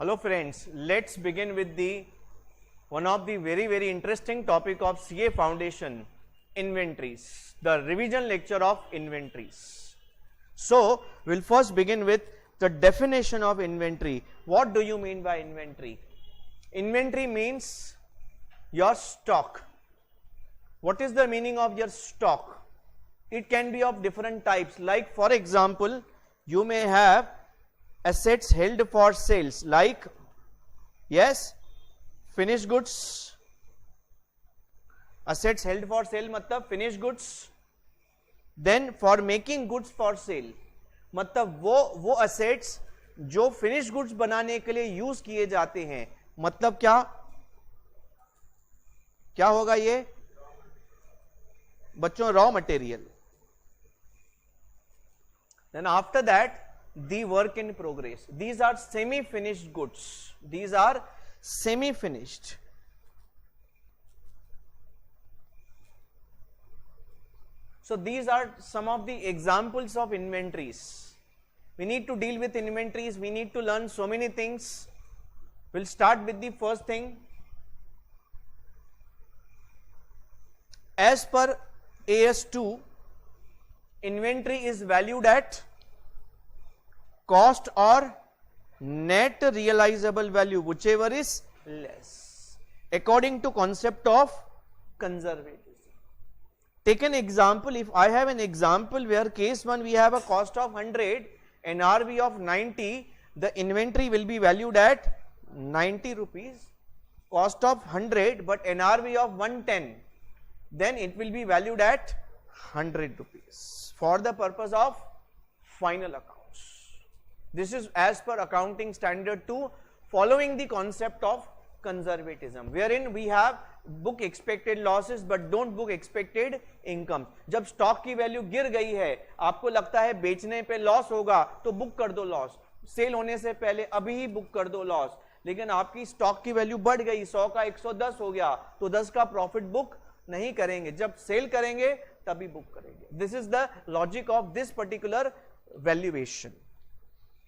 Hello friends, let's begin with the one of the very interesting topic of CA Foundation, inventories, the revision lecture of inventories. So we'll first begin with the definition of inventory. What do you mean by inventory? Inventory means your stock. What is the meaning of your stock? It can be of different types, like for example, you may have assets held for sales, like yes, finished goods. Assets held for sale मतलब finished goods. Then for making goods for sale मतलब वो assets जो finished goods बनाने के लिए use किए जाते हैं, मतलब क्या होगा ये बच्चों? Raw material. Then after that the work in progress. These are semi finished goods. These are semi finished. So these are some of the examples of inventories. We need to deal with inventories. We need to learn so many things. We'll start with the first thing. As per AS2, inventory is valued at cost or net realizable value, whichever is less, according to concept of conservatism. Take an example. If I have an example where case 1 we have a cost of 100 and RV of 90, the inventory will be valued at 90 rupees, cost of 100 but NRV of 110, then it will be valued at 100 rupees for the purpose of final account. This is as per accounting standard 2, following the concept of conservatism, wherein we have book expected losses but don't book expected income. जब stock की value गिर गई है, आपको लगता है बेचने पे लॉस होगा तो बुक कर दो लॉस, सेल होने से पहले अभी ही बुक कर दो लॉस, लेकिन आपकी स्टॉक की वैल्यू बढ़ गई, 100 का 110 हो गया तो 10 का प्रॉफिट बुक नहीं करेंगे, जब सेल करेंगे तभी बुक करेंगे. This is the logic of this particular valuation.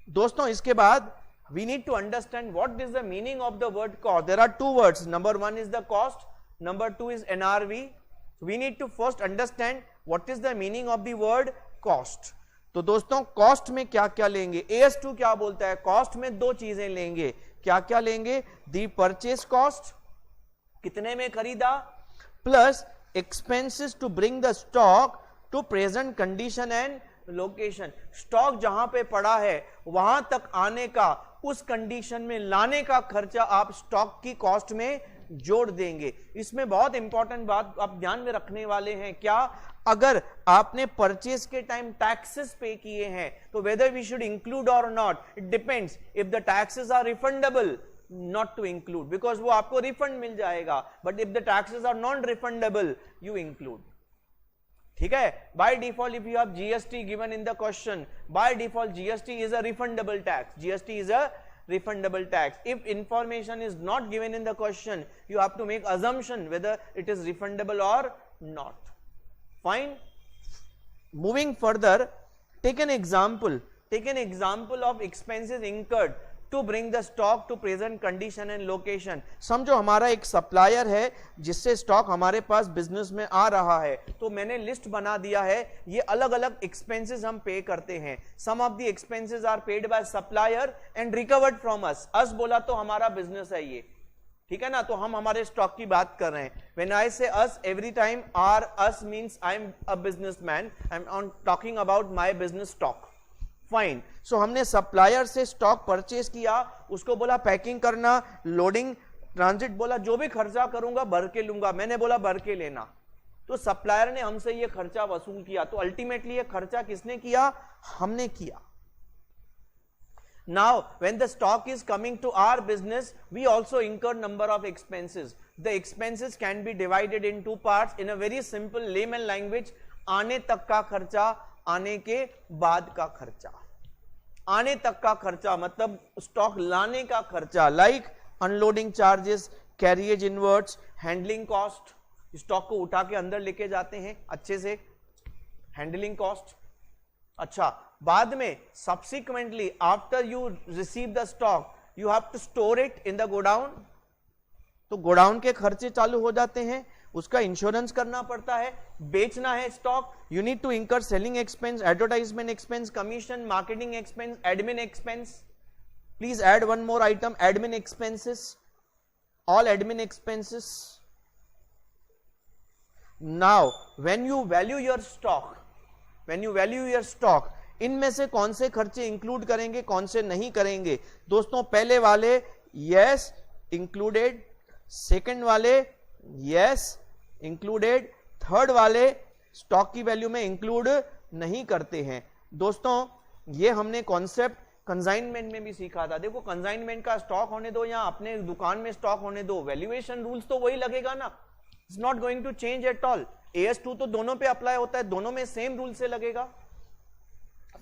दोस्तों इसके बाद we need to understand what is the meaning of the word cost. There are two words. Number one is the cost, number two is NRV. We need to first understand what is the meaning of the word cost. तो दोस्तों cost में क्या क्या लेंगे? AS2 क्या बोलता है? cost में दो चीजें लेंगे. क्या क्या लेंगे? The purchase cost, कितने में खरीदा, plus expenses to bring the stock to present condition and location. Stock जहां पे पड़ा है वहां तक आने का, उस कंडीशन में लाने का खर्चा आप स्टॉक की कॉस्ट में जोड़ देंगे. इसमें बहुत इंपॉर्टेंट बात आप ध्यान में रखने वाले हैं. क्या? अगर आपने परचेज के टाइम टैक्सेस पे किए हैं तो whether we should include or not, it depends. If the taxes are refundable, not to include, because वो आपको रिफंड मिल जाएगा. But if the taxes are non refundable, you include. ठीक है? By default if you have GST given in the question, by default GST is a refundable tax. GST is a refundable tax. If information is not given in the question, you have to make assumption whether it is refundable or not. Fine. Moving further, take an example. Take an example of expenses incurred to bring the stock to present condition and location. समझो हमारा एक supplier है जिससे stock हमारे पास business में आ रहा है, तो मैंने लिस्ट बना दिया है, ये अलग अलग एक्सपेंसेस हम पे करते हैं. Sum of the expenses are paid by supplier and recovered from us. Us बोला तो हमारा बिजनेस है ये, ठीक है ना? तो हम हमारे स्टॉक की बात कर रहे हैं. When I say us, every time are us means I am a businessman, I am talking about my business stock. Fine. So हमने सप्लायर से स्टॉक परचेज किया, उसको बोला पैकिंग करना, लोडिंग, ट्रांजिट, बोला जो भी खर्चा करूंगा भर के लूंगा. मैंने बोला भर के लेना, तो सप्लायर ने हमसे ये खर्चा वसूल किया. तो अल्टीमेटली ये खर्चा किसने किया? हमने किया. Now when the stock is coming to our business, we also incur number of expenses. The expenses can be divided in two parts. In a very simple layman language, आने तक का खर्चा, आने के बाद का खर्चा. आने तक का खर्चा मतलब स्टॉक लाने का खर्चा, like unloading charges, carriage inverts, handling cost. Stock को उठा के अंदर लेके जाते हैं अच्छे से, हैंडलिंग कॉस्ट. अच्छा, बाद में subsequently after you receive the stock, you have to store it in the godown, तो गोडाउन के खर्चे चालू हो जाते हैं, उसका इंश्योरेंस करना पड़ता है, बेचना है स्टॉक, यू नीड टू इंकर selling expense, advertisement expense, commission, marketing expense, admin expense. Please add one more item, admin expenses, all admin expenses. Now when you value your stock, इनमें से कौन से खर्चे इंक्लूड करेंगे, कौन से नहीं करेंगे? दोस्तों पहले वाले यस इंक्लूडेड, सेकंड वाले यस इंक्लूडेड, थर्ड वाले स्टॉक की वैल्यू में इंक्लूड नहीं करते हैं. दोस्तों ये हमने कॉन्सेप्ट कंसाइनमेंट में भी सीखा था. देखो कंसाइनमेंट का स्टॉक होने दो या अपने दुकान में स्टॉक होने दो, वैल्यूएशन रूल्स तो वही लगेगा ना, it's not going to change at all. AS2 तो दोनों पे अप्लाई होता है, दोनों में सेम रूल से लगेगा.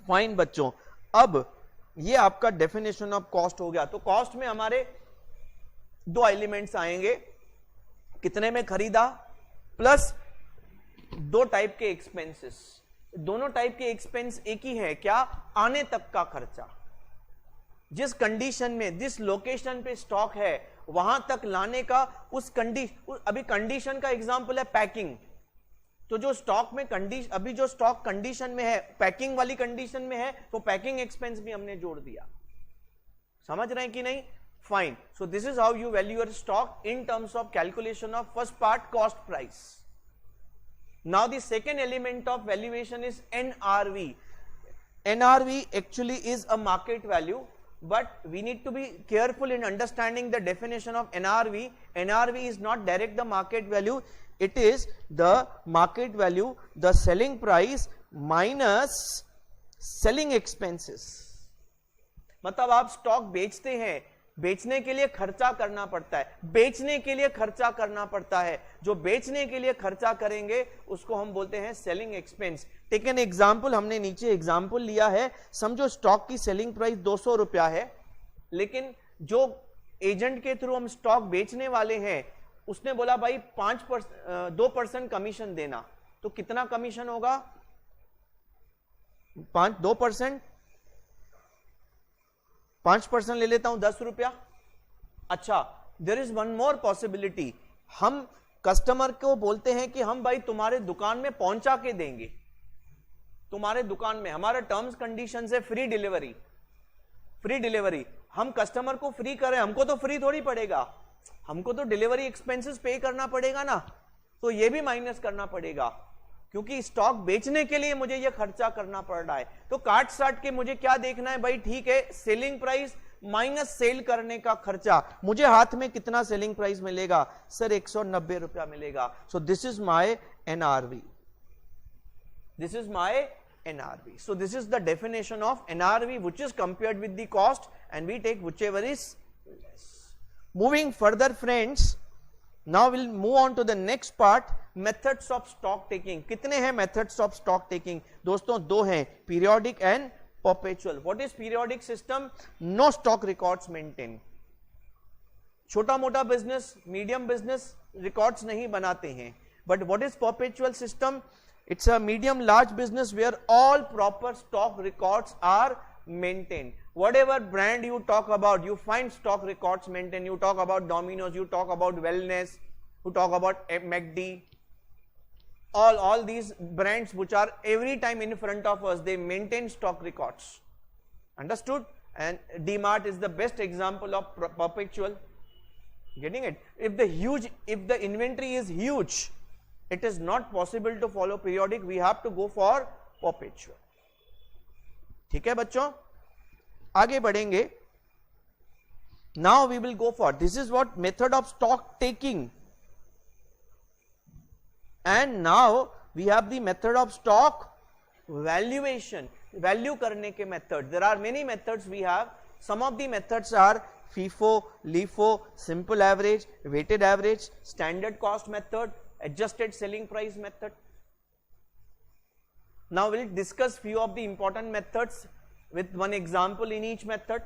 फाइन बच्चों, अब ये आपका डेफिनेशन ऑफ कॉस्ट हो गया. तो कॉस्ट में हमारे दो एलिमेंट्स आएंगे, कितने में खरीदा प्लस दो टाइप के एक्सपेंसेस. दोनों टाइप के एक्सपेंस एक ही है, क्या? आने तक का खर्चा. जिस कंडीशन में, जिस लोकेशन पे स्टॉक है वहां तक लाने का, उस कंडीशन, अभी कंडीशन का एग्जांपल है पैकिंग. तो जो स्टॉक में कंडीशन, अभी जो स्टॉक कंडीशन में है, पैकिंग वाली कंडीशन में है, तो पैकिंग एक्सपेंस भी हमने जोड़ दिया. समझ रहे हैं कि नहीं? Fine. So this is how you value your stock in terms of calculation of first part, cost price. Now the second element of valuation is NRV. NRV actually is a market value, but we need to be careful in understanding the definition of NRV. NRV is not direct the market value, it is the market value, the selling price minus selling expenses. मतलब आप stock बेचते हैं, बेचने के लिए खर्चा करना पड़ता है, बेचने के लिए खर्चा करना पड़ता है, जो बेचने के लिए खर्चा करेंगे उसको हम बोलते हैं selling expense. Take an example, हमने नीचे एग्जांपल लिया है. समझो स्टॉक की सेलिंग प्राइस 200 रुपया है, लेकिन जो एजेंट के थ्रू हम स्टॉक बेचने वाले हैं उसने बोला भाई 2% कमीशन देना. तो कितना कमीशन होगा? 5% ले लेता हूं, 10 रुपया. अच्छा, there is one more possibility. हम कस्टमर को बोलते हैं कि हम भाई तुम्हारे दुकान में पहुंचा के देंगे, तुम्हारे दुकान में, हमारा टर्म्स कंडीशन है फ्री डिलीवरी. फ्री डिलीवरी हम कस्टमर को फ्री करें, हमको तो फ्री थोड़ी पड़ेगा, हमको तो डिलीवरी एक्सपेंसेस पे करना पड़ेगा ना. तो ये भी माइनस करना पड़ेगा, क्योंकि स्टॉक बेचने के लिए मुझे ये खर्चा करना पड़ रहा है. तो काट साट के मुझे क्या देखना है भाई? ठीक है, सेलिंग प्राइस माइनस सेल करने का खर्चा. मुझे हाथ में कितना सेलिंग प्राइस मिलेगा? सर 190 रुपया मिलेगा. So this is my NRV. This is my NRV. So this is the definition of NRV, which is compared with the cost, and we take whichever is less. Moving further, friends, now we'll move on to the next part, methods of stock taking. कितने हैं methods of stock taking? दोस्तों दो हैं, periodic and perpetual. What is periodic system? No stock records maintain. छोटा मोटा business, medium business records नहीं बनाते हैं. But what is perpetual system? It's a medium large business where all proper stock records are maintained. Whatever brand you talk about, you find stock records maintained. You talk about Domino's, you talk about Wellness, you talk about McD. All these brands which are every time in front of us, they maintain stock records. Understood? And DMart is the best example of perpetual. Getting it? If the inventory is huge, it is not possible to follow periodic. We have to go for perpetual. ठीक है बच्चों, आगे बढ़ेंगे. Now we will go for, this is what method of stock taking, and now we have the method of stock valuation. Value करने के method. There are many methods we have. Some of the methods are FIFO, LIFO, simple average, weighted average, standard cost method, adjusted selling price method. Now we'll discuss few of the important methods with one example in each method.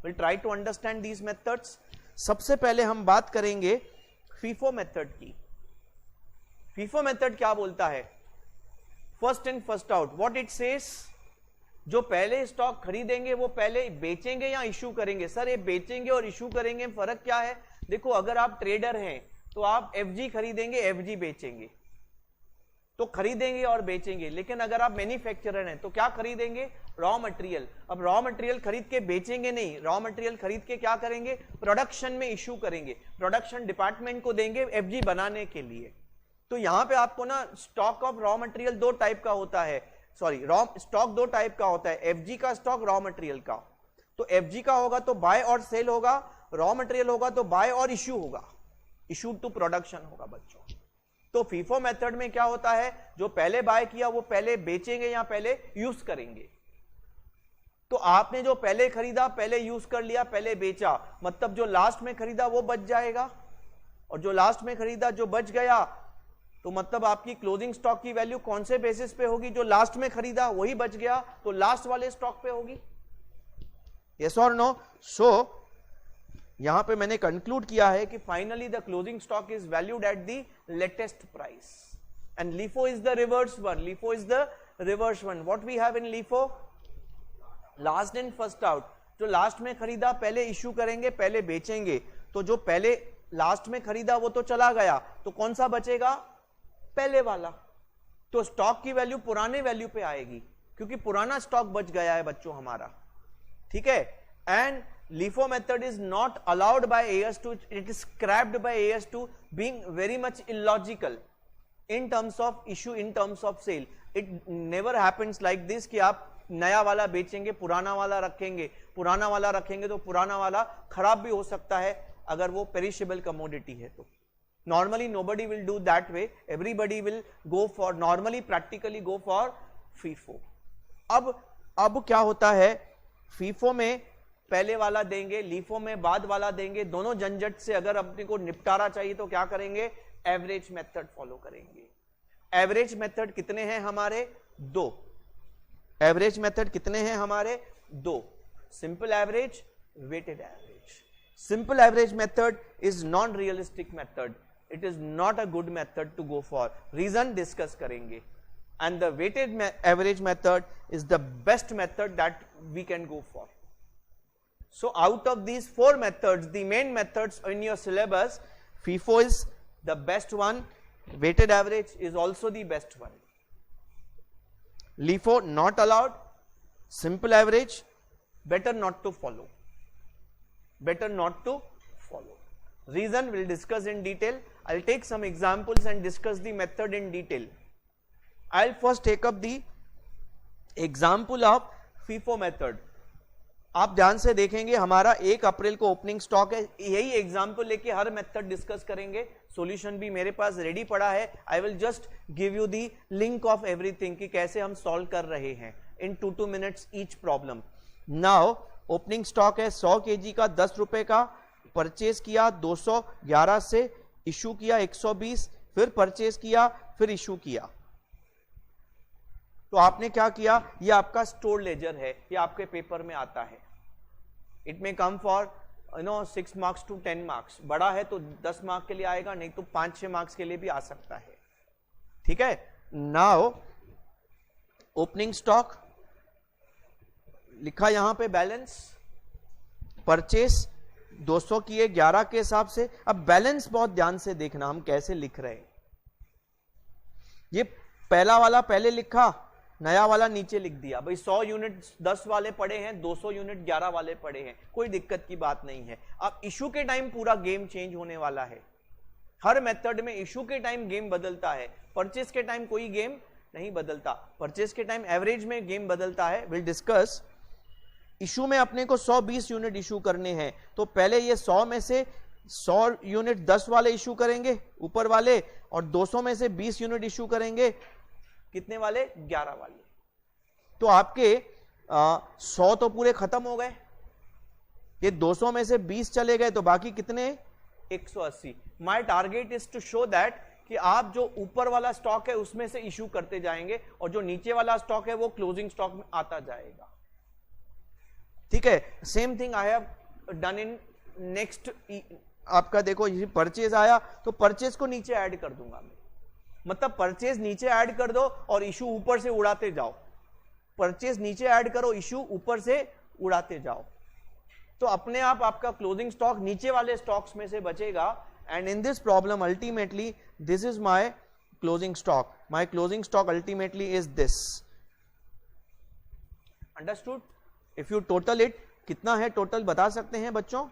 We'll try to understand these methods. सबसे पहले हम बात करेंगे FIFO method की. FIFO method क्या बोलता है? First in, first out. What it says? जो पहले स्टॉक खरीदेंगे वो पहले बेचेंगे या इशू करेंगे? सर ये बेचेंगे और इशू करेंगे फर्क क्या है? देखो अगर आप ट्रेडर हैं तो आप एफजी खरीदेंगे, एफजी बेचेंगे, तो खरीदेंगे और बेचेंगे। लेकिन अगर आप मैन्युफैक्चरर हैं तो क्या खरीदेंगे? Raw material. अब रॉ मटेरियल खरीद के बेचेंगे नहीं, रॉ मटेरियल खरीद के क्या करेंगे? प्रोडक्शन में इशू करेंगे, प्रोडक्शन डिपार्टमेंट को देंगे एफजी बनाने के लिए। तो यहां पे आपको ना स्टॉक ऑफ रॉ मटेरियल दो टाइप का होता है, सॉरी रॉ स्टॉक दो टाइप का होता है, एफजी का स्टॉक, रॉ मटेरियल का। तो एफजी का होगा तो बाय और सेल होगा, रॉ मटेरियल होगा तो बाय और इश्यू होगा, इशू टू प्रोडक्शन होगा बच्चों। तो फीफो मेथड में क्या होता है? जो पहले बाय किया वो पहले बेचेंगे या पहले यूज करेंगे। तो आपने जो पहले खरीदा पहले यूज कर लिया, पहले बेचा, मतलब जो लास्ट में खरीदा वो बच जाएगा, और जो लास्ट में खरीदा जो बच गया तो मतलब आपकी क्लोजिंग स्टॉक की वैल्यू कौन से बेसिस पे होगी? जो लास्ट में खरीदा वही बच गया तो लास्ट वाले स्टॉक पे होगी। यस और नो? सो यहां पे मैंने कंक्लूड किया है कि finally the closing stock is valued at the latest price and LIFO is the reverse one. LIFO is the reverse one. What we have in LIFO? Last in first out. जो लास्ट में खरीदा पहले issue करेंगे, पहले बेचेंगे। तो जो पहले लास्ट में खरीदा वो तो चला गया, तो कौन सा बचेगा? पहले वाला। तो स्टॉक की वैल्यू पुराने वैल्यू पे आएगी क्योंकि पुराना स्टॉक बच गया है बच्चों हमारा, ठीक है। And LIFO method is not allowed by AS2, it is scrapped by AS2, being very much illogical in terms of issue, in terms of sale. It never happens like this कि आप नया वाला बेचेंगे, पुराना वाला रखेंगे, पुराना वाला रखेंगे तो पुराना वाला खराब भी हो सकता है अगर वो पेरिशेबल कमोडिटी है तो। Normally nobody will do that way, everybody will go for, normally practically go for FIFO. अब क्या होता है? FIFO में पहले वाला देंगे, LIFO में बाद वाला देंगे। दोनों झंझट से अगर अपने को निपटारा चाहिए तो क्या करेंगे? एवरेज मेथड फॉलो करेंगे। एवरेज मेथड कितने हैं हमारे? दो। एवरेज मेथड कितने हैं हमारे? दो। Simple average, weighted average. Simple average method is non realistic method, it is not a good method to go for. Reason discuss करेंगे। And the weighted average method is the best method that we can go for. So out of these four methods, the main methods in your syllabus, FIFO is the best one, weighted average is also the best one. LIFO not allowed, simple average better not to follow, better not to follow. Reason we'll discuss in detail. I'll take some examples and discuss the method in detail. I'll first take up the example of FIFO method. आप ध्यान से देखेंगे हमारा 1 अप्रैल को opening stock है, यही example लेके हर method discuss करेंगे। सॉल्यूशन भी मेरे पास रेडी पड़ा है, I will just give you the link of everything कि कैसे हम सॉल्व कर रहे हैं इन 2 minutes each problem. Now opening stock है 100 kg का, 10 रुपए का, परचेज किया 211 से, इशू किया 120, फिर परचेज किया, फिर इशू किया। तो आपने क्या किया? ये आपका स्टोर लेजर है, ये आपके पेपर में आता है। It may come for 6 marks to 10 marks, बड़ा है तो 10 मार्क्स के लिए आएगा, नहीं तो 5-6 मार्क्स के लिए भी आ सकता है, ठीक है। नाउ ओपनिंग स्टॉक लिखा यहां पे, बैलेंस, परचेस 200 किए 11 के हिसाब से। अब बैलेंस बहुत ध्यान से देखना हम कैसे लिख रहे हैं। ये पहला वाला पहले लिखा, नया वाला नीचे लिख दिया। भाई 100 यूनिट 10 वाले पड़े हैं, 200 यूनिट 11 वाले पड़े हैं, कोई दिक्कत की बात नहीं है। अब इशू के टाइम पूरा गेम चेंज होने वाला है। हर मेथड में इशू के टाइम गेम बदलता है, परचेस के टाइम कोई गेम नहीं बदलता। परचेस के टाइम एवरेज में गेम बदलता है, विल डिस्कस। इशू में अपने को 120 यूनिट इशू करने हैं, तो पहले ये 100 में से 100 यूनिट 10 वाले इशू करेंगे ऊपर वाले, और 200 में से 20 यूनिट इशू करेंगे कितने वाले? 11 वाले। तो आपके 100 तो पूरे खत्म हो गए, ये 200 में से 20 चले गए, तो बाकी कितने? 180। My target is to show that कि आप जो ऊपर वाला स्टॉक है उसमें से इशू करते जाएंगे और जो नीचे वाला स्टॉक है वो क्लोजिंग स्टॉक में आता जाएगा, ठीक है। Same thing I have done in next. आपका देखो ये परचेज आया तो परचेज को नीचे ऐड कर दूंगा मैं, मतलब परचेज नीचे ऐड कर दो और इशू ऊपर से उड़ाते जाओ, परचेज नीचे ऐड करो, इशू ऊपर से उड़ाते जाओ, तो अपने आप आपका क्लोजिंग स्टॉक नीचे वाले स्टॉक्स में से बचेगा. And in this problem ultimately this is my closing stock. My closing stock ultimately is this. Understood? If you total it, कितना है टोटल बता सकते हैं बच्चों?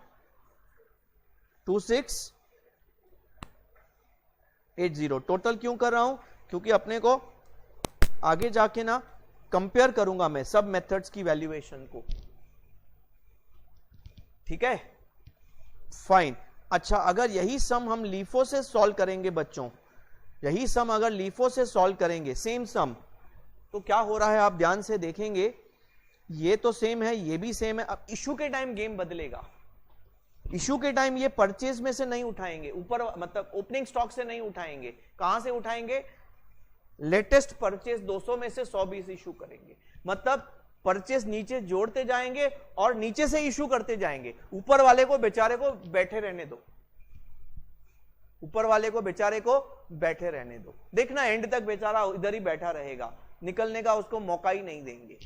2680. टोटल क्यों कर रहा हूं? क्योंकि अपने को आगे जाके ना कंपेयर करूंगा मैं सब मेथड्स की वैल्यूएशन को. ठीक है, फाइन. अच्छा, अगर यही सम हम लीफो से सॉल्व करेंगे बच्चों, यही सम अगर लीफो से सॉल्व करेंगे, सेम सम, तो क्या हो रहा है आप ध्यान से देखेंगे. ये तो सेम है, ये भी सेम है. अब इशू के टाइम गेम बदलेगा. इशू के टाइम ये परचेज में से नहीं उठाएंगे, ऊपर मतलब ओपनिंग स्टॉक से नहीं उठाएंगे. कहां से उठाएंगे? लेटेस्ट परचेज 200 में से 120 इशू करेंगे. मतलब परचेज नीचे जोड़ते जाएंगे और नीचे से इशू करते जाएंगे. ऊपर वाले को बेचारे को बैठे रहने दो, ऊपर वाले को बेचारे को बैठे रहने दो. देखना एंड तक बेचारा इधर ही बैठा रहेगा, निकलने का उसको मौका ही नहीं देंगे.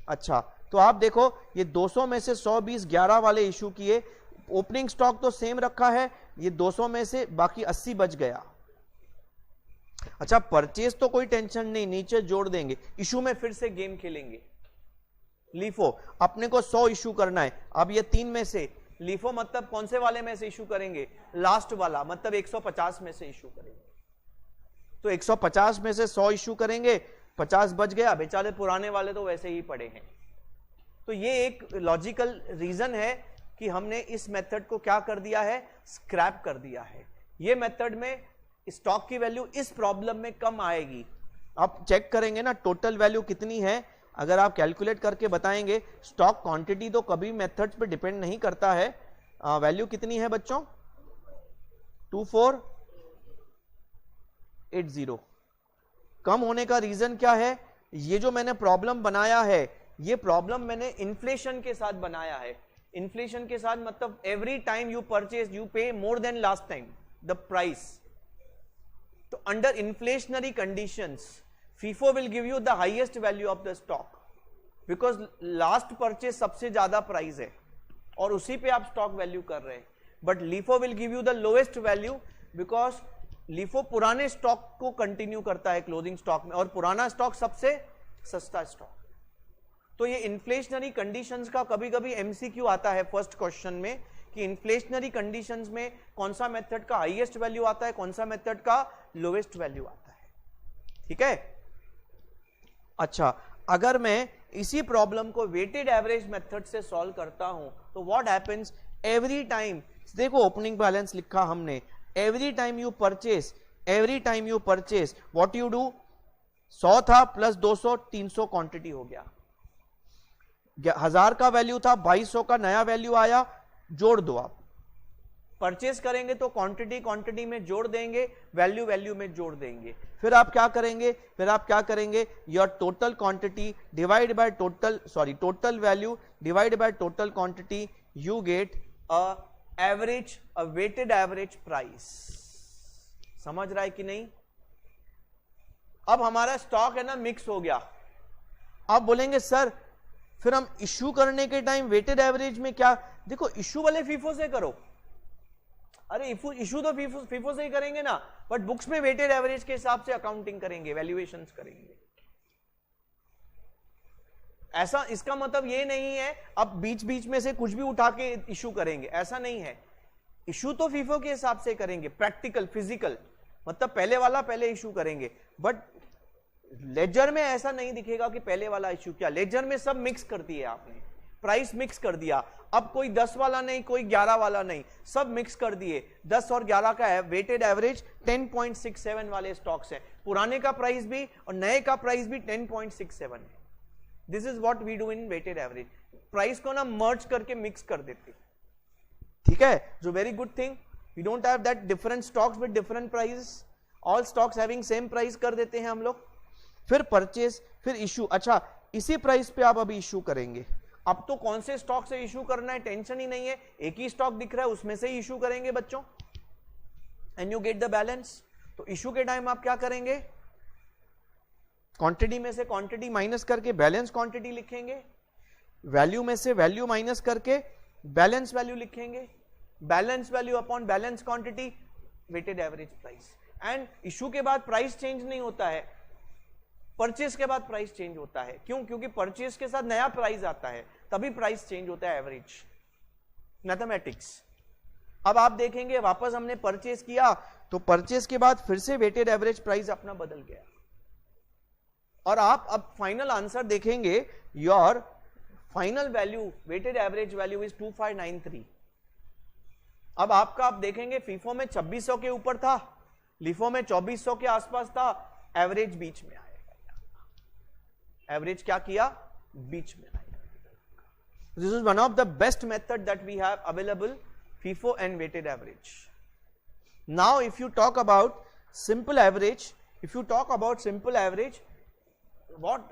अच्छा, तो आप देखो ये 200 में से 120 11 वाले इशू किए. ओपनिंग स्टॉक तो सेम रखा है, ये 200 में से बाकी 80 बच गया. अच्छा, परचेज तो कोई टेंशन नहीं, नीचे जोड़ देंगे. इशू में फिर से गेम खेलेंगे. लीफो अपने को 100 इशू करना है. अब ये 3 में से लीफो मतलब कौन से वाले में से इशू करेंगे? लास्ट वाला, मतलब 150 में से इशू करेंगे. तो 150 में से 100 इशू करेंगे, 50 बच गया. बेचारे पुराने वाले तो वैसे ही पड़े हैं. तो ये एक लॉजिकल रीजन है कि हमने इस मेथड को क्या कर दिया है? स्क्रैप कर दिया है. ये मेथड में स्टॉक की वैल्यू इस प्रॉब्लम में कम आएगी. आप चेक करेंगे ना टोटल वैल्यू कितनी है, अगर आप कैलकुलेट करके बताएंगे. स्टॉक क्वांटिटी तो कभी मेथड्स पे डिपेंड नहीं करता है. वैल्यू कितनी है बच्चों? 2480. कम होने का रीजन क्या है? ये जो मैंने प्रॉब्लम बनाया है, ये प्रॉब्लम मैंने इन्फ्लेशन के साथ बनाया है. इन्फ्लेशन के साथ मतलब every time you purchase you pay more than last time the price. तो under inflationary conditions FIFO will give you the highest value of the stock because last purchase सबसे ज्यादा प्राइस है और उसी पे आप स्टॉक वैल्यू कर रहे हैं. But LIFO will give you the lowest value because LIFO पुराने स्टॉक को कंटिन्यू करता है क्लोजिंग स्टॉक में, और पुराना स्टॉक सबसे सस्ता स्टॉक. तो ये इन्फ्लेशनरी कंडीशंस का कभी कभी MCQ आता है फर्स्ट क्वेश्चन में कि इन्फ्लेशनरी कंडीशंस में कौन सा मेथड का हाईएस्ट वैल्यू आता है, कौन सा मेथड का लोवेस्ट वैल्यू आता है. ठीक है. अच्छा, अगर मैं इसी प्रॉब्लम को वेटेड एवरेज मेथड से सॉल्व करता हूं तो व्हाट हैपेंस? एवरी टाइम, देखो ओपनिंग बैलेंस लिखा हमने, every time you purchase, every time you purchase what you do? 100 था प्लस 200, 300 क्वांटिटी हो गया. 1000 का वैल्यू था, 2200 का नया वैल्यू आया, जोड़ दो. आप परचेस करेंगे तो क्वांटिटी क्वांटिटी में जोड़ देंगे, वैल्यू वैल्यू में जोड़ देंगे. फिर आप क्या करेंगे? फिर आप क्या करेंगे? Your total quantity divide by total, sorry total value divide by total quantity, you get a average, a weighted average price. समझ रहा है कि नहीं? अब हमारा स्टॉक है ना मिक्स हो गया. आप बोलेंगे सर फिर हम इश्यू करने के टाइम वेटेड एवरेज में क्या? देखो इश्यू वाले FIFO से करो. अरे इशू तो FIFO से ही करेंगे ना, बट बुक्स में वेटेड एवरेज के हिसाब से अकाउंटिंग करेंगे, वैल्यूएशंस करेंगे. ऐसा इसका मतलब ये नहीं है अब बीच बीच में से कुछ भी उठा के इशू करेंगे, ऐसा नहीं है. इशू तो FIFO के हिसाब से करेंगे, प्रैक्टिकल फिजिकल, मतलब पहले वाला पहले इशू करेंगे. बट लेजर में ऐसा नहीं दिखेगा कि पहले वाला इशू किया. लेजर में सब मिक्स कर दिए आपने, प्राइस मिक्स कर दिया. अब कोई 10 वाला नहीं, कोई 11 वाला नहीं, सब मिक्स कर दिए. 10 और 11 का वेटेड एवरेज 10.67 वाले स्टॉक्स है. पुराने का प्राइस भी और नए का प्राइस भी 10.67 है. This is what we do in weighted average. Price को ना मर्ज करके मिक्स कर देते. ठीक है, जो very good thing. We don't have that different stocks with different prices, all stocks having same price कर देते हैं हम लोग. फिर परचेज, फिर इशू. अच्छा, इसी प्राइस पे आप अभी इशू करेंगे. अब तो कौन से स्टॉक से इशू करना है टेंशन ही नहीं है, एक ही स्टॉक दिख रहा है उसमें से ही इशू करेंगे बच्चों. And you get the balance. तो इशू के टाइम आप क्या करेंगे? क्वांटिटी में से क्वांटिटी माइनस करके बैलेंस क्वांटिटी लिखेंगे, वैल्यू में से वैल्यू माइनस करके बैलेंस वैल्यू लिखेंगे, balance value upon balance quantity weighted average price. And issue के बाद प्राइस चेंज नहीं होता है, परचेस के बाद प्राइस चेंज होता है। क्यों? क्योंकि परचेस के साथ नया प्राइस आता है, तभी प्राइस चेंज होता है, एवरेज मैथमेटिक्स। अब आप देखेंगे वापस हमने परचेस किया तो परचेस के बाद फिर से वेटेड एवरेज प्राइस अपना बदल गया, और आप अब फाइनल आंसर देखेंगे, your final value weighted average value is 2593। अब आपका आप देखेंगे फीफो में 2600 के ऊपर था, लिफो में 2400 के आसपास था, एवरेज बीच में आएगा। एवरेज क्या किया? बीच में आएगा। This is one of the best method that we have available, FIFO and weighted average. Now if you talk about simple average,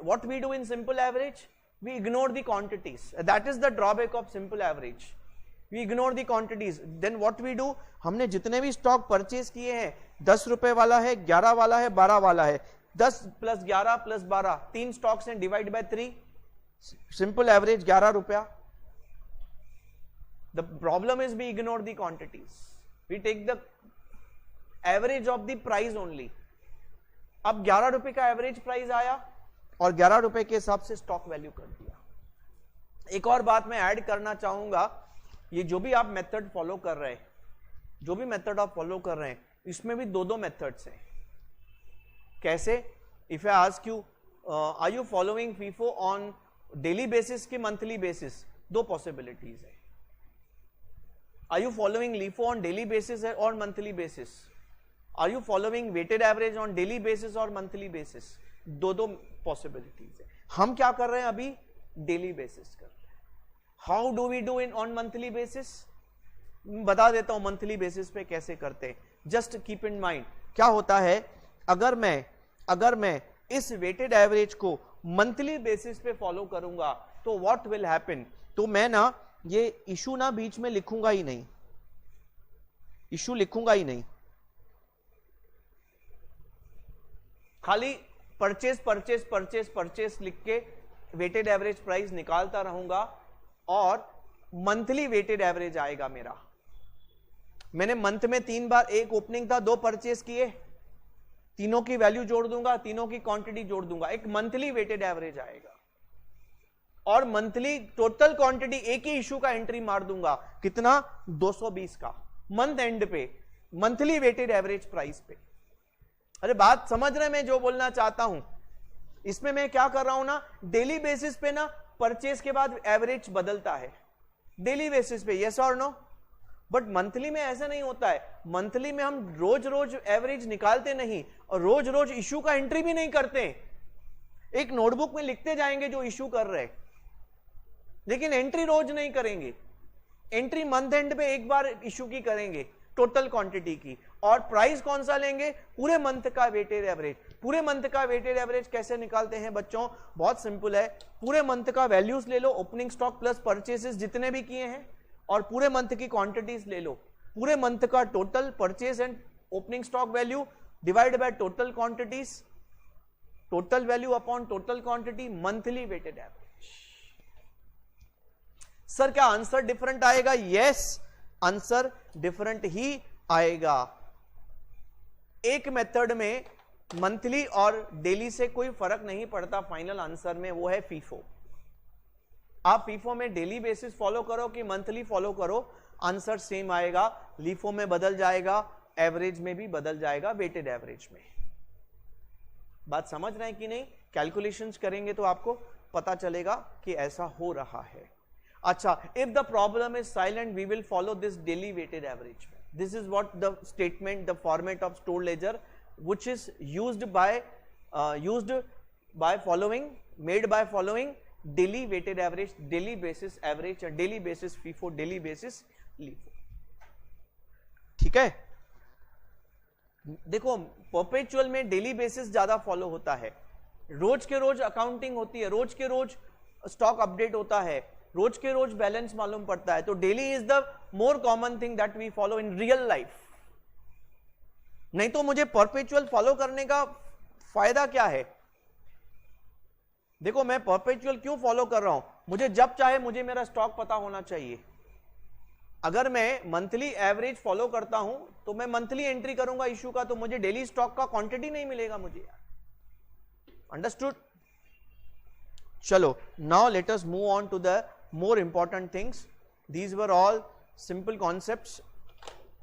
what we do in simple average? We ignore the quantities. That is the drawback of simple average. We ignore the quantities. Then what we do? हमने जितने भी stock purchase किए हैं, 10 रुपए वाला है, 11 वाला है, 12 वाला है, 10 प्लस 11 प्लस 12, 3 स्टॉक्स हैं, डिवाइड बाय 3, सिंपल एवरेज 11 रुपया। The problem is we ignore the quantities. We take the average of the price only. अब 11 रुपए का एवरेज प्राइस आया और 11 रुपए के हिसाब से स्टॉक वैल्यू कर दिया। एक और बात मैं ऐड करना चाहूंगा, ये जो भी आप मेथड फॉलो कर रहे हैं, इसमें भी दो मेथड्स हैं। कैसे? If I ask you are you following FIFO on daily basis की मंथली बेसिस, दो पॉसिबिलिटीज है। Are you following LIFO on daily basis or monthly basis? Are you following weighted average on daily basis or monthly basis? दो possibilities है। हम क्या कर रहे हैं अभी? डेली बेसिस कर रहे हैं। How do we do in on monthly basis? बता देता हूं मंथली बेसिस पे कैसे करते हैं। Just keep in mind, क्या होता है, अगर मैं इस weighted average को मंथली बेसिस पे फॉलो करूंगा तो what will happen? तो मैं ना ये इशू ना बीच में लिखूंगा ही नहीं, खाली परचेस लिख के वेटेड एवरेज प्राइस निकालता रहूंगा और मंथली वेटेड एवरेज आएगा मेरा। मैंने मंथ में 3 बार, एक ओपनिंग था, 2 परचेस किए, तीनों की वैल्यू जोड़ दूंगा, तीनों की क्वांटिटी जोड़ दूंगा, एक मंथली वेटेड एवरेज आएगा। और मंथली टोटल क्वांटिटी एक ही इशू का एंट्री मार दूंगा, कितना? 220 का, मंथ एंड पे, मंथली वेटेड एवरेज प्राइस पे। अरे बात समझ रहे मैं जो बोलना चाहता हूं? इसमें मैं क्या कर रहा हूं ना, डेली बेसिस पे ना परचेस के बाद एवरेज बदलता है, डेली बेसिस पे, यस और नो। बट मंथली में ऐसा नहीं होता है। मंथली में हम रोज रोज एवरेज निकालते नहीं और रोज रोज इशू का एंट्री भी नहीं करते। एक नोटबुक में लिखते जाएंगे जो इशू कर रहे, लेकिन एंट्री रोज नहीं करेंगे। एंट्री मंथ एंड पे एक बार इशू की करेंगे, टोटल क्वांटिटी की। और प्राइस कौन सा लेंगे? पूरे मंथ का वेटेड एवरेज। पूरे मंथ का वेटेड एवरेज कैसे निकालते हैं बच्चों? बहुत सिंपल है। पूरे मंथ का वैल्यूज ले लो, ओपनिंग स्टॉक प्लस परचेसेस जितने भी किए हैं, और पूरे मंथ की क्वांटिटीज ले लो। पूरे मंथ का total purchase and opening stock value divide by total quantities, total value upon total quantity, monthly weighted average. Sir क्या आंसर डिफरेंट आएगा? यस, आंसर डिफरेंट ही आएगा। एक मेथड में मंथली और डेली से कोई फर्क नहीं पड़ता फाइनल आंसर में, वो है FIFO। आप FIFO में डेली बेसिस फॉलो करो कि मंथली फॉलो करो, आंसर सेम आएगा। LIFO में बदल जाएगा, एवरेज में भी बदल जाएगा, वेटेड एवरेज में। बात समझ रहे हैं कि नहीं? कैलकुलेशंस करेंगे तो आपको पता चलेगा कि ऐसा हो रहा है। अच्छा, if the problem is silent we will follow this daily weighted average. This is what the statement, the format of store ledger which is used by following, made by following daily weighted average, daily basis average, daily basis FIFO, daily basis LIFO। ठीक है, देखो perpetual में daily basis ज्यादा follow होता है, रोज के रोज accounting होती है, रोज के रोज स्टॉक अपडेट होता है, रोज के रोज बैलेंस मालूम पड़ता है। तो daily is the more common thing that we follow in real life. नहीं तो मुझे परपेचुअल फॉलो करने का फायदा क्या है? देखो मैं परपेचुअल क्यों फॉलो कर रहा हूं, मुझे जब चाहे मुझे मेरा स्टॉक पता होना चाहिए। अगर मैं मंथली एवरेज फॉलो करता हूं तो मैं मंथली एंट्री करूंगा इशू का, तो मुझे डेली स्टॉक का क्वांटिटी नहीं मिलेगा मुझे। अंडरस्टूड? चलो now let us move on to the more important things. These were all simple concepts,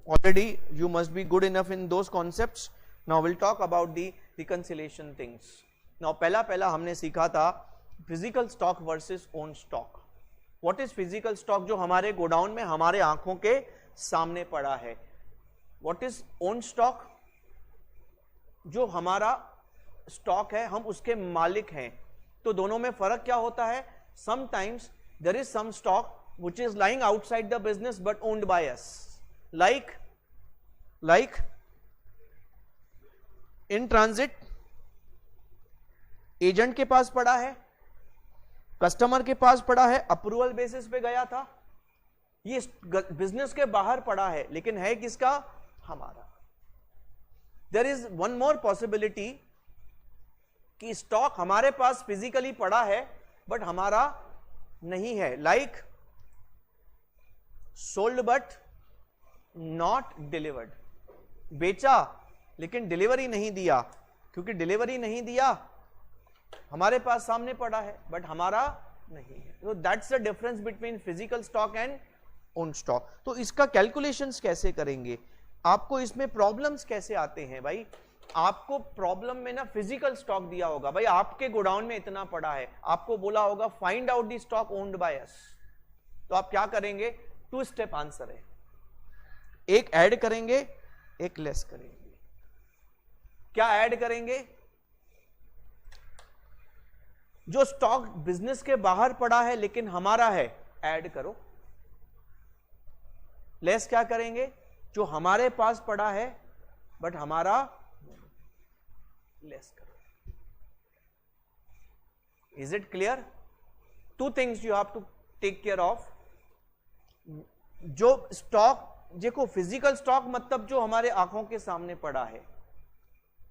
already you must be good enough in those concepts. Now we'll talk about the reconciliation things. Now पहला हमने सीखा था physical stock versus own stock. What is physical stock? जो हमारे godown में हमारे आंखों के सामने पड़ा है। What is own stock? जो हमारा स्टॉक है हम उसके मालिक हैं। तो दोनों में फर्क क्या होता है? Sometimes there is some stock which is lying outside the business but owned by us. like in transit, agent के पास पड़ा है, कस्टमर के पास पड़ा है, अप्रूवल बेसिस पे गया था, ये बिजनेस के बाहर पड़ा है लेकिन है किसका? हमारा। There is one more possibility कि स्टॉक हमारे पास फिजिकली पड़ा है बट हमारा नहीं है, like sold but not delivered. बेचा लेकिन डिलीवरी नहीं दिया, क्योंकि डिलीवरी नहीं दिया हमारे पास सामने पड़ा है बट हमारा नहीं है। तो that's the difference between physical stock and own stock. तो इसका कैलकुलेशंस कैसे करेंगे, आपको इसमें प्रॉब्लम्स कैसे आते हैं? भाई आपको प्रॉब्लम में ना फिजिकल स्टॉक दिया होगा, भाई आपके गोडाउन में इतना पड़ा है, आपको बोला होगा find out the stock owned by अस। तो आप क्या करेंगे? 2 स्टेप आंसर है, एक ऐड करेंगे एक लेस करेंगे। क्या ऐड करेंगे? जो स्टॉक बिजनेस के बाहर पड़ा है लेकिन हमारा है, ऐड करो। लेस क्या करेंगे? जो हमारे पास पड़ा है बट हमारा, लेस करो। Is it clear? 2 things you have to take care of. जो स्टॉक, देखो फिजिकल स्टॉक मतलब जो हमारे आंखों के सामने पड़ा है,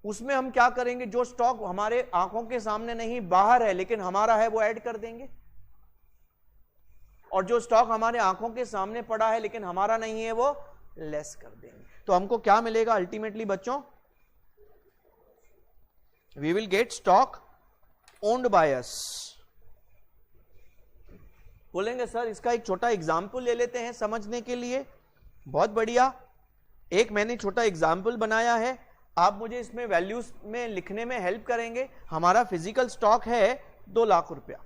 उसमें हम क्या करेंगे? जो स्टॉक हमारे आंखों के सामने नहीं, बाहर है लेकिन हमारा है, वो ऐड कर देंगे। और जो स्टॉक हमारे आंखों के सामने पड़ा है लेकिन हमारा नहीं है, वो लेस कर देंगे। तो हमको क्या मिलेगा अल्टीमेटली बच्चों? We will get stock owned by us. बोलेंगे सर इसका एक छोटा एग्जाम्पल ले लेते हैं समझने के लिए। बहुत बढ़िया, एक मैंने छोटा एग्जाम्पल बनाया है, आप मुझे इसमें वैल्यूज में लिखने में हेल्प करेंगे। हमारा फिजिकल स्टॉक है 2 लाख रुपया,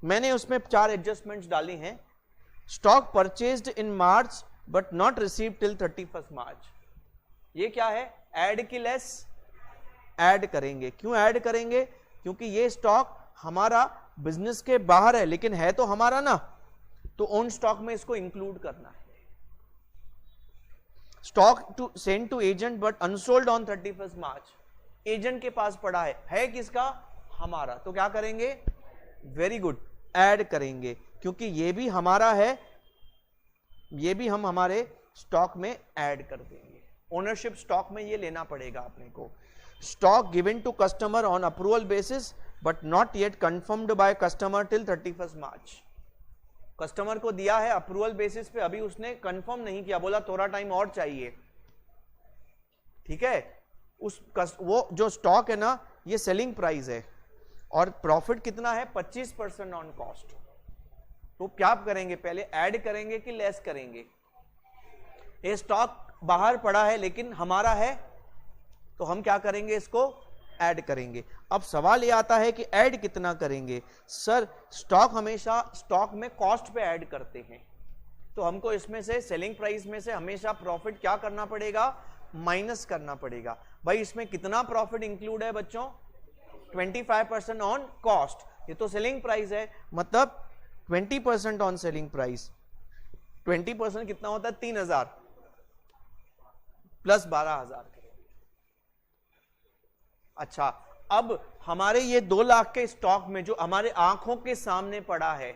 मैंने उसमें 4 एडजस्टमेंट्स डाली हैं। Stock purchased in March but not received till 31 मार्च। ये क्या है? ऐड की लेस? ऐड करेंगे। क्यों ऐड करेंगे? क्योंकि ये स्टॉक हमारा बिजनेस के बाहर है लेकिन है तो हमारा ना, तो ओन स्टॉक में इसको इंक्लूड करना है। Stock to send to agent but unsold on 31 March, agent के पास पड़ा है किसका? हमारा। तो क्या करेंगे? वेरी गुड, ऐड करेंगे, क्योंकि ये भी हमारा है, ये भी हम हमारे स्टॉक में ऐड कर देंगे। ओनरशिप स्टॉक में ये लेना पड़ेगा अपने को। Stock given to customer on approval basis but not yet confirmed by customer till 31 March. Customer को दिया है अप्रूवल बेसिस पे, अभी उसने कंफर्म नहीं किया, बोला थोड़ा टाइम और चाहिए, ठीक है? वो जो स्टॉक है ना, ये सेलिंग प्राइस है और प्रॉफिट कितना है? 25% ऑन कॉस्ट। तो क्या करेंगे? पहले ऐड करेंगे कि लेस करेंगे? ये स्टॉक बाहर पड़ा है लेकिन हमारा है, तो हम क्या करेंगे? इसको ऐड करेंगे। अब सवाल ये आता है कि ऐड कितना करेंगे? सर स्टॉक हमेशा स्टॉक में कॉस्ट पे ऐड करते हैं, तो हमको इसमें से सेलिंग प्राइस में से हमेशा प्रॉफिट क्या करना पड़ेगा? माइनस करना पड़ेगा। भाई इसमें कितना प्रॉफिट इंक्लूड है बच्चों? 25% ऑन कॉस्ट। ये तो सेलिंग प्राइस है, मतलब 20% ऑन सेलिंग प्राइस। 20% कितना होता है? 3000 प्लस 12000। अच्छा, अब हमारे ये 2 लाख के स्टॉक में जो हमारे आंखों के सामने पड़ा है,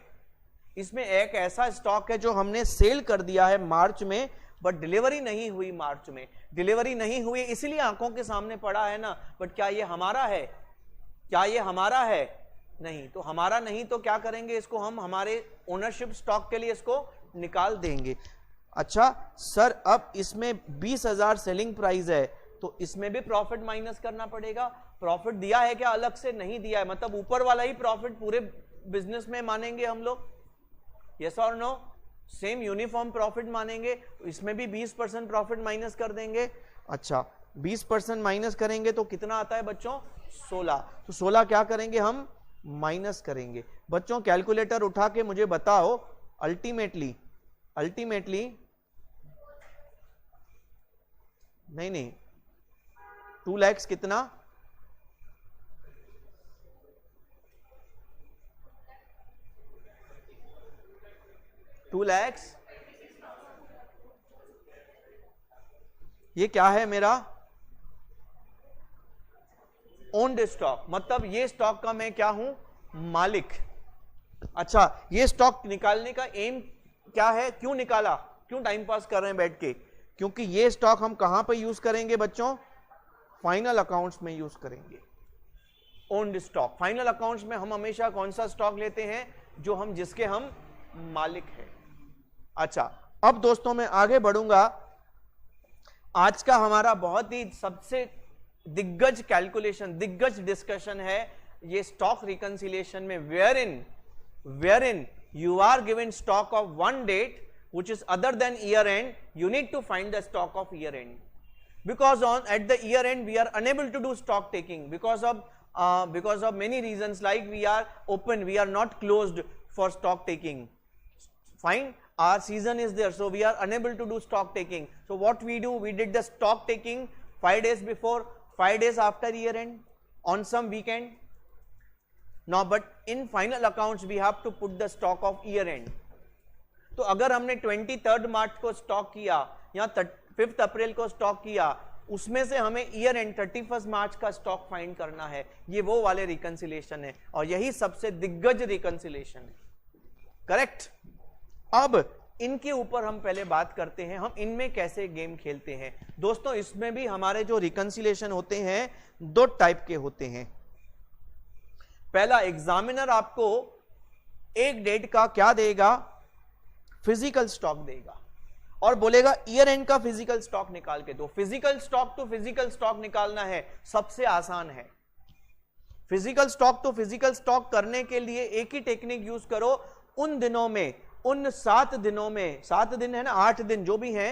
इसमें एक ऐसा स्टॉक है जो हमने सेल कर दिया है मार्च में, बट डिलीवरी नहीं हुई। मार्च में डिलीवरी नहीं हुई इसलिए आंखों के सामने पड़ा है ना, बट क्या ये हमारा है? क्या ये हमारा है? नहीं, तो हमारा नहीं तो क्या करेंगे, इसको हम हमारे ओनरशिप स्टॉक के लिए इसको निकाल देंगे। अच्छा सर, अब इसमें 20,000 सेलिंग प्राइस है, तो इसमें भी प्रॉफिट माइनस करना पड़ेगा। प्रॉफिट दिया है क्या अलग से? नहीं दिया है, मतलब ऊपर वाला ही प्रॉफिट पूरे बिजनेस में मानेंगे हम लोग, यस और नो? सेम यूनिफॉर्म प्रॉफिट मानेंगे, तो इसमें भी 20% प्रॉफिट माइनस कर देंगे। अच्छा 20% माइनस करेंगे तो कितना आता है बच्चों? 16। तो 16 क्या करेंगे हम? माइनस करेंगे। बच्चों कैलकुलेटर उठा के मुझे बताओ, अल्टीमेटली नहीं 2 लाख कितना? 2 लाख, ये क्या है मेरा? ओन्ड स्टॉक, मतलब ये स्टॉक का मैं क्या हूं? मालिक। अच्छा ये स्टॉक निकालने का एम क्या है? क्यों निकाला? क्यों टाइम पास कर रहे हैं बैठ के? क्योंकि ये स्टॉक हम कहां पे यूज करेंगे बच्चों? फाइनल अकाउंट्स में यूज करेंगे। ओन्ड स्टॉक, फाइनल अकाउंट्स में हम हमेशा कौन सा स्टॉक लेते हैं? जो हम जिसके हम मालिक हैं। अच्छा अब दोस्तों मैं आगे बढ़ूंगा। आज का हमारा बहुत ही सबसे दिग्गज कैलकुलेशन, दिग्गज डिस्कशन है ये स्टॉक रिकंसिलिएशन में, wherein you are given stock of one date which is other than year end, you need to find the stock of year end, because at the year end we are unable to do stock taking because of many reasons, like we are open, we are not closed for stock taking. Fine, our season is there, so we are unable to do stock taking. So what we do, we did the stock taking 5 days before, 5 days after year end, on some weekend. Now but in final accounts we have to put the stock of year end. तो अगर हमने 23 मार्च को stock किया या 5 अप्रैल को stock किया, उसमें से हमें ईयर एंड 31 मार्च का स्टॉक फाइंड करना है। ये वो वाले रिकंसिलिएशन है और यही सबसे दिग्गज रिकंसिलिएशन है, करेक्ट। अब इनके ऊपर हम पहले बात करते हैं, हम इनमें कैसे गेम खेलते हैं। दोस्तों इसमें भी हमारे जो रिकंसिलिएशन होते हैं 2 टाइप के होते हैं। पहला, एग्जामिनर आपको एक डेट का क्या देगा? फिजिकल स्टॉक देगा और बोलेगा ईयर एंड का फिजिकल स्टॉक निकाल के दो। Physical stock to physical stock निकालना है, सबसे आसान है। Physical stock to physical stock करने के लिए एक ही टेक्निक यूज करो। उन दिनों में, उन 7 दिनों में, 7 दिन है ना, 8 दिन जो भी है,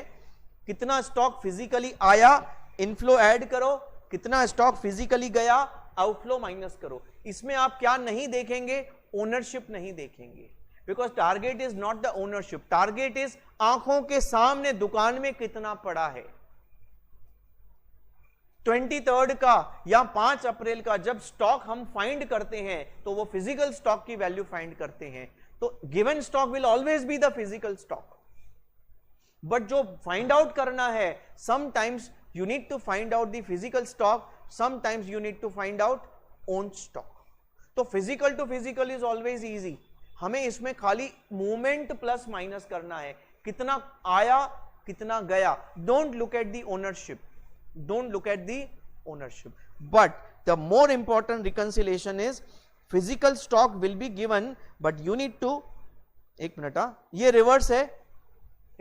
कितना स्टॉक फिजिकली आया, इनफ्लो ऐड करो, कितना स्टॉक फिजिकली गया, आउटफ्लो माइनस करो। इसमें आप क्या नहीं देखेंगे? ओनरशिप नहीं देखेंगे, because target is not the ownership, target is आंखों के सामने दुकान में कितना पड़ा है। 23 का या 5 अप्रैल का जब स्टॉक हम फाइंड करते हैं तो वो फिजिकल स्टॉक की वैल्यू फाइंड करते हैं। तो given stock will always be the physical stock, but जो फाइंड आउट करना है, sometimes you need to find out the physical stock, sometimes you need to find out own stock. तो physical to physical is always easy, हमें इसमें खाली movement plus minus करना है, कितना आया कितना गया। Don't look at the ownership, don't look at the ownership, but the more important reconciliation is physical stock will be given, but you need to, एक मिनट, ये रिवर्स है,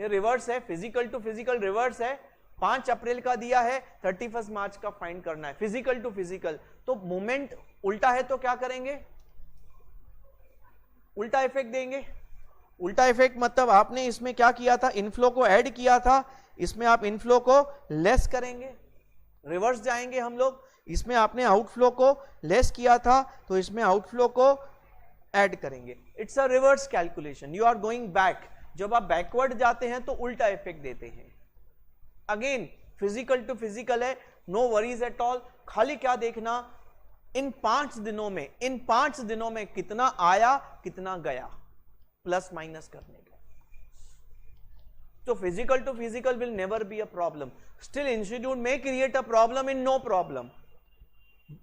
ये रिवर्स है, फिजिकल टू फिजिकल रिवर्स है। 5 अप्रैल का दिया है, 31 March का फाइंड करना है, फिजिकल टू फिजिकल। तो मूवमेंट उल्टा है तो क्या करेंगे? उल्टा इफेक्ट देंगे। उल्टा इफेक्ट मतलब आपने इसमें क्या किया था? इनफ्लो को ऐड किया था, इसमें आप इनफ्लो को लेस करेंगे, रिवर्स जाएंगे हम लोग। इसमें आपने आउटफ्लो को लेस किया था तो इसमें आउटफ्लो को ऐड करेंगे। It's a reverse calculation, you are going back. जब आप बैकवर्ड जाते हैं तो उल्टा इफेक्ट देते हैं। अगेन फिजिकल टू फिजिकल है, नो वरीज एट ऑल। खाली क्या देखना? इन 5 दिनों में, इन 5 दिनों में कितना आया कितना गया, प्लस माइनस करने का। तो physical to physical will never be a problem. Still institute में create a problem in no problem.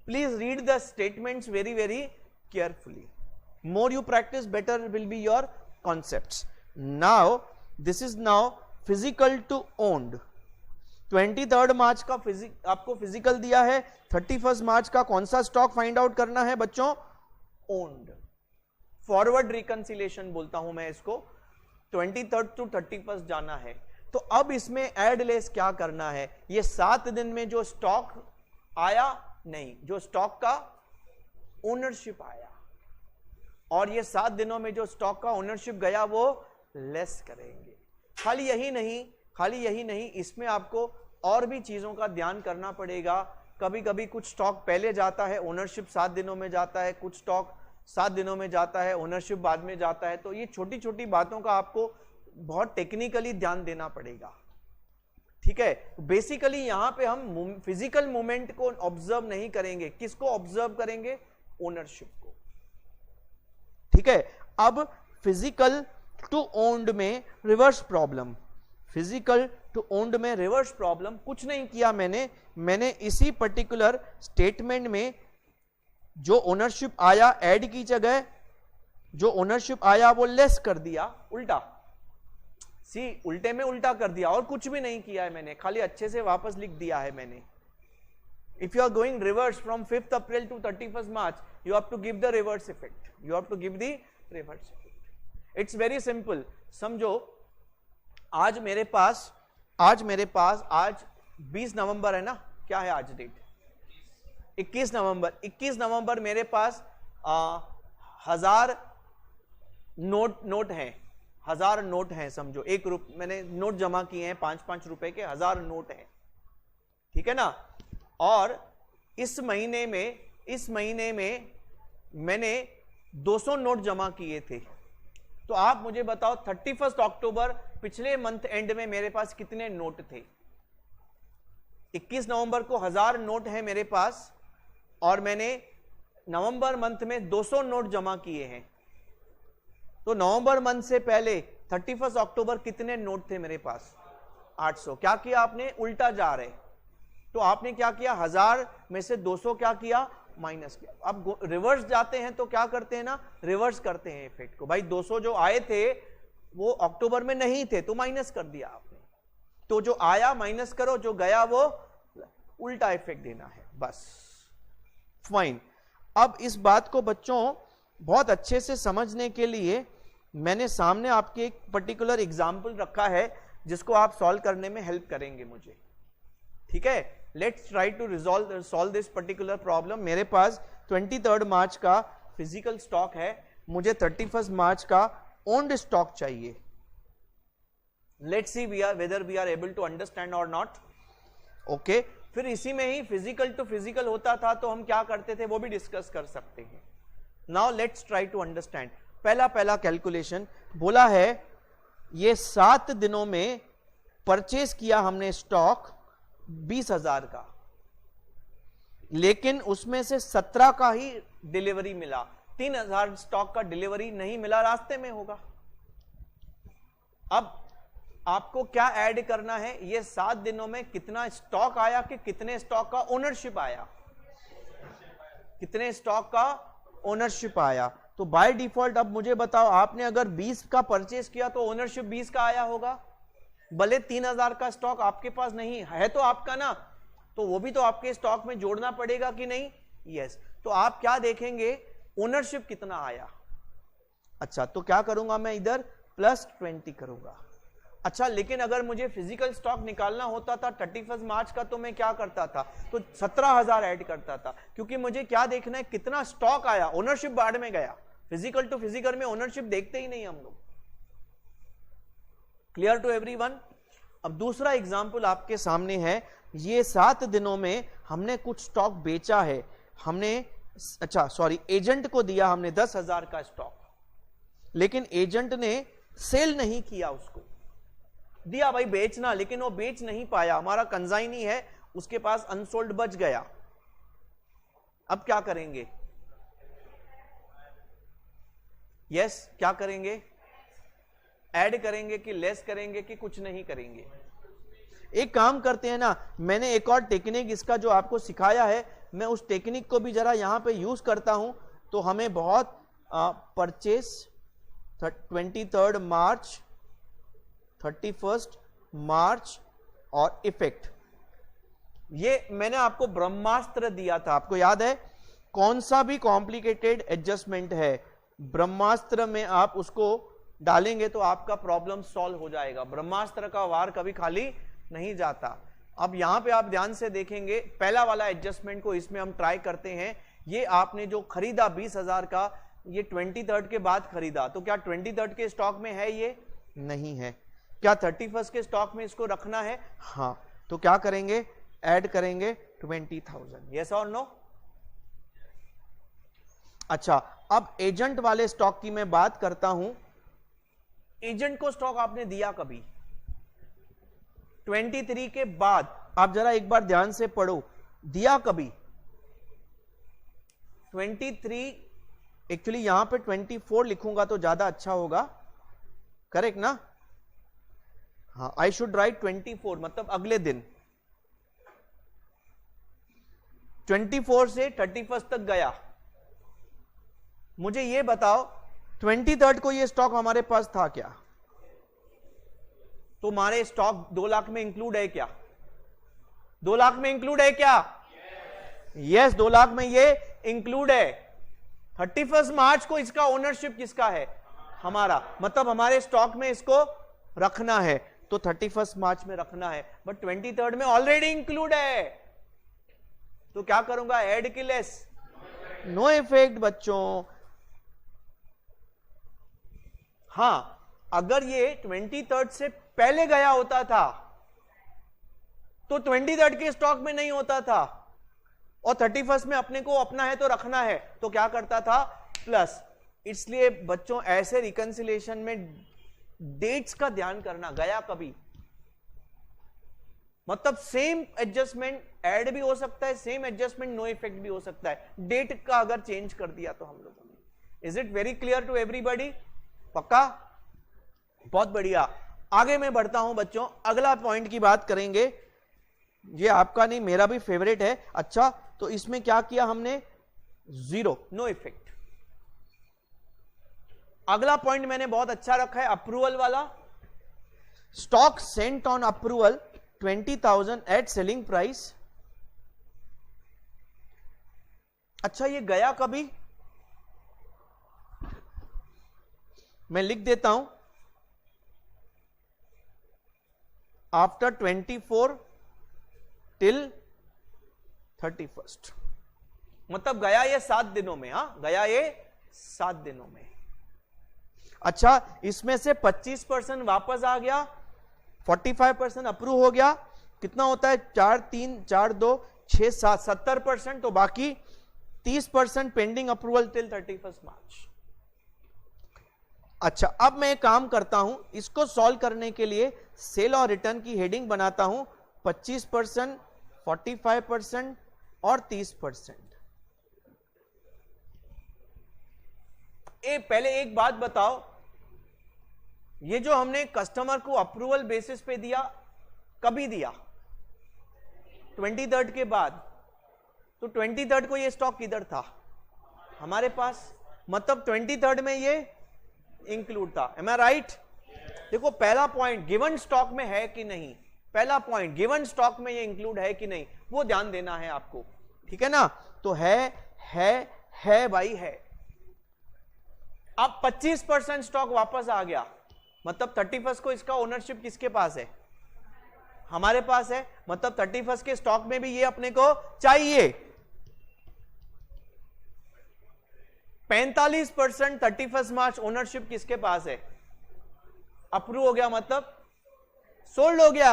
Please read the statements very very carefully. More you practice better will be your concepts. Now this is now physical to owned. 23 मार्च का आपको physical दिया है, 31 March का कौन सा stock find out करना है बच्चों? ओन्ड, फॉरवर्ड रिकंसिलेशन बोलता हूं मैं इसको, 23rd टू 31st जाना है। तो अब इसमें एड लेस क्या करना है, ये 7 दिन में जो स्टॉक आया नहीं, जो स्टॉक का ओनरशिप आया, और ये 7 दिनों में जो स्टॉक का ओनरशिप गया वो लेस करेंगे। खाली यही नहीं, इसमें आपको और भी चीजों का ध्यान करना पड़ेगा। कभी कभी कुछ स्टॉक पहले जाता है, ओनरशिप 7 दिनों में जाता है, कुछ स्टॉक 7 दिनों में जाता है, ओनरशिप बाद में जाता है। तो ये छोटी छोटी बातों का आपको बहुत टेक्निकली ध्यान देना पड़ेगा, ठीक है। बेसिकली यहां पे हम फिजिकल मूवमेंट को ऑब्जर्व नहीं करेंगे, किसको ऑब्जर्व करेंगे, ओनरशिप को, ठीक है। अब फिजिकल टू ओन्ड में reverse problem, physical to owned में रिवर्स प्रॉब्लम कुछ नहीं किया मैंने इसी पर्टिकुलर स्टेटमेंट में जो ओनरशिप आया ऐड की जगह जो ओनरशिप आया वो लेस कर दिया, उल्टा, उल्टे में उल्टा कर दिया, और कुछ भी नहीं किया है मैंने, खाली अच्छे से वापस लिख दिया है मैंने। If you are going reverse from 5th April to 31st March, you have to give the reverse effect. You have to give the reverse effect. It's very simple. समझो आज मेरे पास आज 20 नवंबर है ना, क्या है आज डेट, 21 नवंबर मेरे पास 1000 नोट हैं, 1000 नोट हैं समझो, मैंने नोट जमा किए हैं 5-5 रुपए के, 1000 नोट हैं, ठीक है ना। और इस महीने में मैंने 200 नोट जमा किए थे। तो आप मुझे बताओ 31 अक्टूबर पिछले मंथ एंड में मेरे पास कितने नोट थे। 21 नवंबर को 1000 नोट है मेरे पास, और मैंने नवंबर मंथ में 200 नोट जमा किए हैं। तो नवंबर मंथ से पहले 31 अक्टूबर कितने नोट थे मेरे पास, 800। क्या किया आपने, उल्टा जा रहे, तो आपने क्या किया, 1000 में से 200 क्या किया, माइनस किया। अब रिवर्स जाते हैं तो क्या करते हैं ना, रिवर्स करते हैं इफेक्ट को। भाई 200 जो आए थे वो अक्टूबर में नहीं थे तो माइनस कर दिया आपने, तो जो आया माइनस करो, जो गया वो उल्टा इफेक्ट देना है, बस फाइन। अब इस बात को बच्चों बहुत अच्छे से समझने के लिए मैंने सामने आपके एक पर्टिकुलर एग्जाम्पल रखा है जिसको आप सॉल्व करने में हेल्प करेंगे मुझे, ठीक है। Let's try to solve this particular problem. मेरे पास 23 मार्च का फिजिकल स्टॉक है, मुझे 31 मार्च का ओन्ड स्टॉक चाहिए। Let's see whether we are able to understand or not, okay. फिर इसी में ही फिजिकल टू फिजिकल होता था तो हम क्या करते थे वो भी डिस्कस कर सकते हैं। Now let's try to understand. पहला कैलकुलेशन बोला है, ये 7 दिनों में परचेज किया हमने स्टॉक 20,000 का, लेकिन उसमें से 17 का ही डिलीवरी मिला, 3,000 स्टॉक का डिलीवरी नहीं मिला, रास्ते में होगा। अब आपको क्या ऐड करना है, ये 7 दिनों में कितना स्टॉक आया कि कितने स्टॉक का ओनरशिप आया, कितने स्टॉक का ओनरशिप आया। तो बाय डिफॉल्ट अब मुझे बताओ, आपने अगर 20 का परचेज किया तो ओनरशिप 20 का आया होगा, भले 3,000 का स्टॉक आपके पास नहीं है तो आपका ना, तो वो भी तो आपके स्टॉक में जोड़ना पड़ेगा कि नहीं, यस। तो आप क्या देखेंगे, ओनरशिप कितना आया। अच्छा, तो क्या करूंगा मैं, इधर +20 करूंगा। अच्छा, लेकिन अगर मुझे फिजिकल स्टॉक निकालना होता था 31 मार्च का तो मैं क्या करता था, तो 17,000 ऐड करता था, क्योंकि मुझे क्या देखना है, कितना स्टॉक आया, ओनरशिप बाद में गया। फिजिकल टू फिजिकल में ओनरशिप देखते ही नहीं हम लोग। Clear to everyone. अब दूसरा एग्जांपल आपके सामने है, ये 7 दिनों में हमने कुछ स्टॉक बेचा है, हमने एजेंट को दिया हमने 10,000 का स्टॉक, लेकिन एजेंट ने सेल नहीं किया, उसको दिया भाई बेचना, लेकिन वो बेच नहीं पाया, हमारा कंजाइनी है, उसके पास अनसोल्ड बच गया। अब क्या करेंगे, यस क्या करेंगे, ऐड करेंगे कि लेस करेंगे कि कुछ नहीं करेंगे। एक काम करते हैं ना, मैंने एक और टेक्निक इसका जो आपको सिखाया है, मैं उस टेक्निक को भी जरा यहां पे यूज करता हूं, तो हमें बहुत परचेस 23 मार्च, 31 मार्च और इफेक्ट, ये मैंने आपको ब्रह्मास्त्र दिया था, आपको याद है, कौन सा भी कॉम्प्लिकेटेड एडजस्टमेंट है, ब्रह्मास्त्र में आप उसको डालेंगे तो आपका प्रॉब्लम सॉल्व हो जाएगा। ब्रह्मास्त्र का वार कभी खाली नहीं जाता। अब यहां पे आप ध्यान से देखेंगे, पहला वाला एडजस्टमेंट को इसमें हम ट्राई करते हैं। ये आपने जो खरीदा 20,000 का, ये 23rd के बाद खरीदा, तो क्या 23rd के स्टॉक में है? ये नहीं है। क्या 31st के स्टॉक में इसको रखना है? हाँ, तो क्या करेंगे? ऐड करेंगे 20,000। यस और नो? अच्छा, अब एजेंट वाले स्टॉक की मैं बात करता हूं। एजेंट को स्टॉक आपने दिया कभी? 23 के बाद। आप जरा एक बार ध्यान से पढ़ो, दिया कभी? 23, एक्चुअली यहां पे 24 लिखूंगा तो ज्यादा अच्छा होगा, करेक्ट ना? हाँ, आई शुड राइट 24, मतलब अगले दिन। 24 से 31st तक गया। मुझे ये बताओ 23rd को ये स्टॉक हमारे पास था क्या? तो हमारे स्टॉक 2 लाख में इंक्लूड है क्या? 2 लाख में इंक्लूड है क्या? यस, 2 लाख में ये इंक्लूड है। 31 मार्च को इसका ओनरशिप किसका है? हमारा, मतलब हमारे स्टॉक में इसको रखना है, तो 31 मार्च में रखना है, बट 23rd में ऑलरेडी इंक्लूड है, तो क्या करूंगा? ऐड की लेस? नो इफेक्ट बच्चों। हां, अगर ये 23rd से पहले गया होता था तो 23rd के स्टॉक में नहीं होता था, और 31st में अपने को अपना है तो रखना है, तो क्या करता था? प्लस। इसलिए बच्चों ऐसे रिकंसिलिएशन में डेट्स का ध्यान करना। गया कभी, मतलब सेम एडजस्टमेंट ऐड भी हो सकता है, सेम एडजस्टमेंट नो इफेक्ट भी हो सकता है, डेट का अगर चेंज कर दिया तो हम लोगों ने। Is it very clear to everybody? पक्का? बहुत बढ़िया। आगे मैं बढ़ता हूं बच्चों, अगला पॉइंट की बात करेंगे। ये आपका नहीं, मेरा भी फेवरेट है। अच्छा, तो इसमें क्या किया हमने? Zero, no effect. अगला पॉइंट मैंने बहुत अच्छा रखा है, अप्रूवल वाला। Stock sent on approval 20,000 at selling price. अच्छा, ये गया कभी? मैं लिख देता हूं, आफ्टर 24 टिल 31st, मतलब गया ये 7 दिनों में। हाँ, गया ये 7 दिनों में। अच्छा, इसमें से 25% वापस आ गया, 45% अप्रूव हो गया। कितना होता है? 4 3 4 2 6 7, 70%। तो बाकी 30% पेंडिंग अप्रूवल टिल 31 मार्च। अच्छा, अब मैं एक काम करता हूं, इसको सॉल्व करने के लिए सेल और रिटर्न की हेडिंग बनाता हूं, 25%, 45% और 30%। पहले एक बात बताओ, ये जो हमने कस्टमर को अप्रूवल बेसिस पे दिया, कभी दिया? 23rd के बाद। तो 23rd को ये स्टॉक किधर था? हमारे पास, मतलब 23rd में ये इंक्लूड था। एम आई राइट? देखो, पहला पॉइंट गिवन स्टॉक में है कि नहीं, पहला पॉइंट गिवन स्टॉक में ये इंक्लूड है कि नहीं, वो ध्यान देना है आपको, ठीक है ना? तो है भाई, है। अब 25% स्टॉक वापस आ गया, मतलब 31st को इसका ओनरशिप किसके पास है? हमारे पास है, मतलब 31st के स्टॉक में भी ये अपने को चाहिए। 45% 31 मार्च ओनरशिप किसके पास है? अप्रूव हो गया, मतलब सोल्ड हो गया,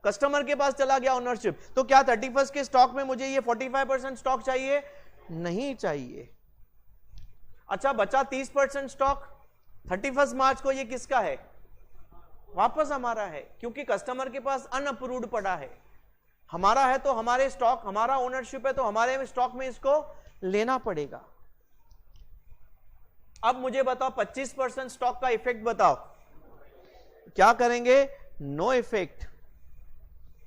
कस्टमर के पास चला गया ओनरशिप। तो क्या 31 के स्टॉक में मुझे ये 45% स्टॉक चाहिए? नहीं चाहिए। अच्छा, बचा 30% स्टॉक, 31 मार्च को ये किसका है? वापस हमारा है, क्योंकि कस्टमर के पास अनअप्रूव्ड पड़ा है। हमारा है तो हमारे स्टॉक, हमारा ओनरशिप है तो हमारे स्टॉक में इसको लेना पड़ेगा। अब मुझे बताओ 25% स्टॉक का इफेक्ट बताओ, क्या करेंगे? No effect.